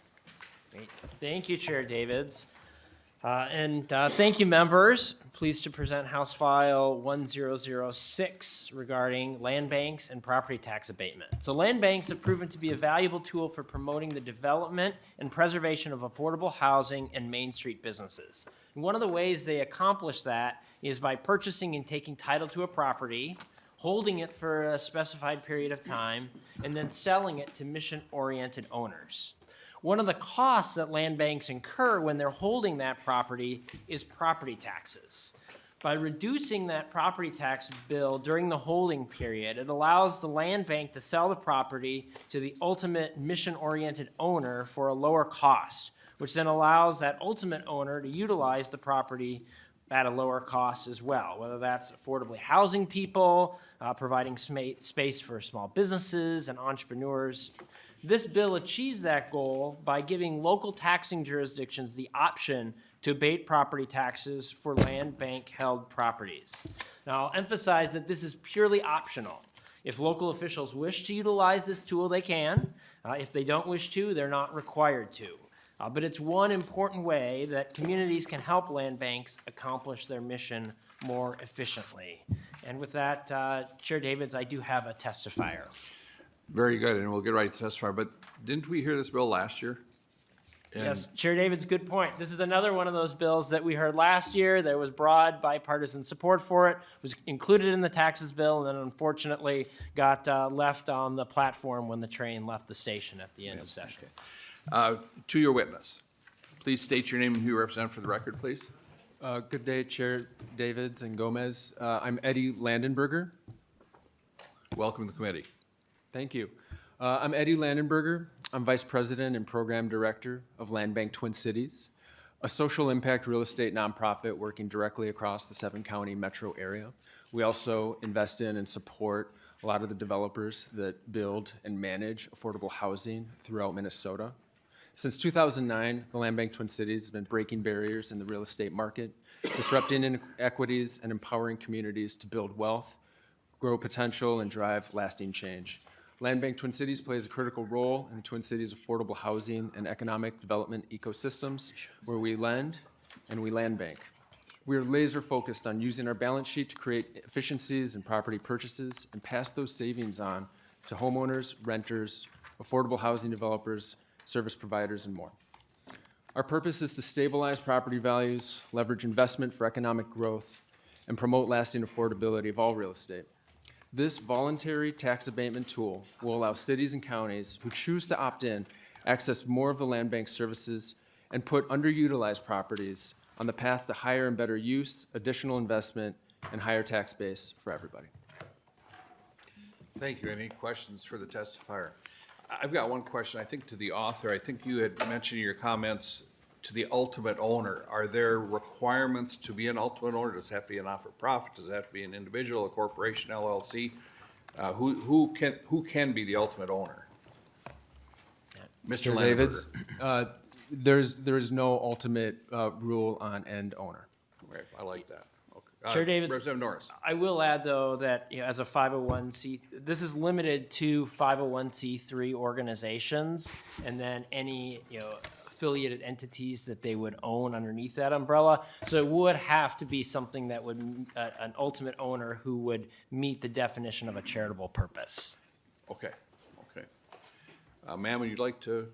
Great. Thank you, Chair Davids. Thank you, members. Pleased to present House File 1006 regarding land banks and property tax abatement. So land banks have proven to be a valuable tool for promoting the development and preservation of affordable housing and Main Street businesses. And one of the ways they accomplish that is by purchasing and taking title to a property, holding it for a specified period of time, and then selling it to mission-oriented owners. One of the costs that land banks incur when they're holding that property is property taxes. By reducing that property tax bill during the holding period, it allows the land bank to sell the property to the ultimate mission-oriented owner for a lower cost, which then allows that ultimate owner to utilize the property at a lower cost as well, whether that's affordably housing people, providing space for small businesses and entrepreneurs. This bill achieves that goal by giving local taxing jurisdictions the option to abate property taxes for land bank held properties. Now, I'll emphasize that this is purely optional. If local officials wish to utilize this tool, they can. If they don't wish to, they're not required to. But it's one important way that communities can help land banks accomplish their mission more efficiently. And with that, Chair Davids, I do have a testifier. Very good, and we'll get right to testify, but didn't we hear this bill last year? And- Yes, Chair David's good point. This is another one of those bills that we heard last year. There was broad bipartisan support for it, was included in the taxes bill, and then unfortunately got left on the platform when the train left the station at the end of session. To your witness, please state your name and who you represent for the record, please. Good day, Chair Davids and Gomez. I'm Eddie Landenberger. Welcome to the committee. Thank you. I'm Eddie Landenberger. I'm Vice President and Program Director of Land Bank Twin Cities, a social impact real estate nonprofit working directly across the 7-county metro area. We also invest in and support a lot of the developers that build and manage affordable housing throughout Minnesota. Since 2009, the Land Bank Twin Cities has been breaking barriers in the real estate market, disrupting inequities, and empowering communities to build wealth, grow potential, and drive lasting change. Land Bank Twin Cities plays a critical role in the Twin Cities' affordable housing and economic development ecosystems, where we lend and we land bank. We are laser focused on using our balance sheet to create efficiencies in property purchases and pass those savings on to homeowners, renters, affordable housing developers, service providers, and more. Our purpose is to stabilize property values, leverage investment for economic growth, and promote lasting affordability of all real estate. This voluntary tax abatement tool will allow cities and counties who choose to opt in access more of the land bank services and put underutilized properties on the path to higher and better use, additional investment, and higher tax base for everybody. Thank you. Any questions for the testifier? I've got one question, I think, to the author. I think you had mentioned in your comments to the ultimate owner. Are there requirements to be an ultimate owner? Does it have to be a not-for-profit? Does it have to be an individual, a corporation, LLC? Who can be the ultimate owner? Mr. Chair Davids, there is no ultimate rule on end owner. Right, I like that. Okay. Chair Davids, Representative Norris. I will add, though, that as a 501c, this is limited to 501c3 organizations, and then any affiliated entities that they would own underneath that umbrella. So it would have to be something that would an ultimate owner who would meet the definition of a charitable purpose. Okay. Ma'am, would you like to?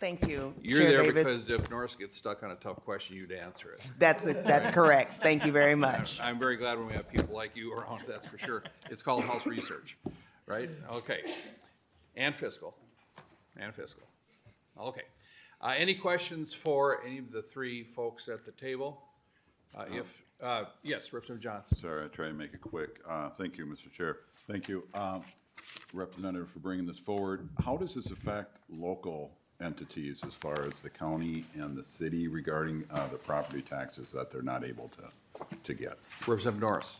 Thank you, You're Chair there Davids. because if Norris gets stuck on a tough question, you'd answer it. That's correct. Thank you very much. I'm very glad when we have people like you around, that's for sure. It's called house research, right? Okay. And fiscal. Okay. Any questions for any of the three folks at the table? Yes, Representative Johnson. Sorry, I try to make it quick. Thank you, Mr. Chair. Thank you, Representative, for bringing this forward. How does this affect local entities as far as the county and the city regarding the property taxes that they're not able to get? Representative Norris.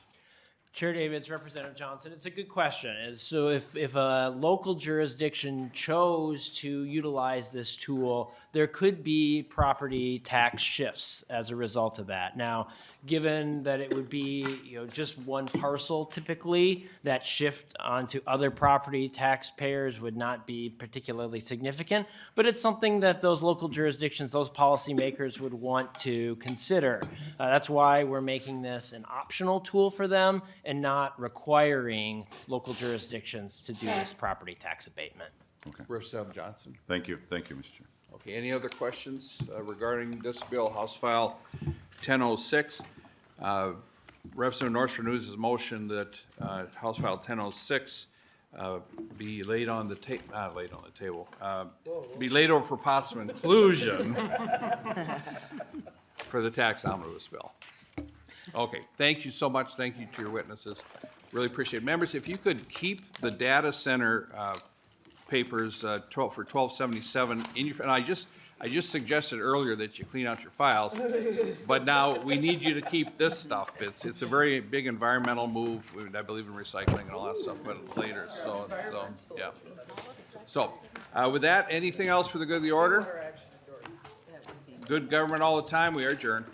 Chair Davids, Representative Johnson, it's a good question. So if a local jurisdiction chose to utilize this tool, there could be property tax shifts as a result of that. Now, given that it would be just one parcel typically, that shift onto other property taxpayers would not be particularly significant, but it's something that those local jurisdictions, those policymakers would want to consider. That's why we're making this an optional tool for them and not requiring local jurisdictions to do this property tax abatement. Okay. Representative Johnson. Thank you, Mr. Chair. Okay, any other questions regarding this bill, House File 1006? Representative Norris renews his motion that House File 1006 be laid on the table, be laid over for possible inclusion for the tax omnibus bill. Okay, thank you so much. Thank you to your witnesses. Really appreciate it. Members, if you could keep the data center papers for 1277 in your, and I just suggested earlier that you clean out your files, but now we need you to keep this stuff. It's a very big environmental move. I believe in recycling and all that stuff, but later. So yeah. So with that, anything else for the good of the order? Good government all the time. We are adjourned.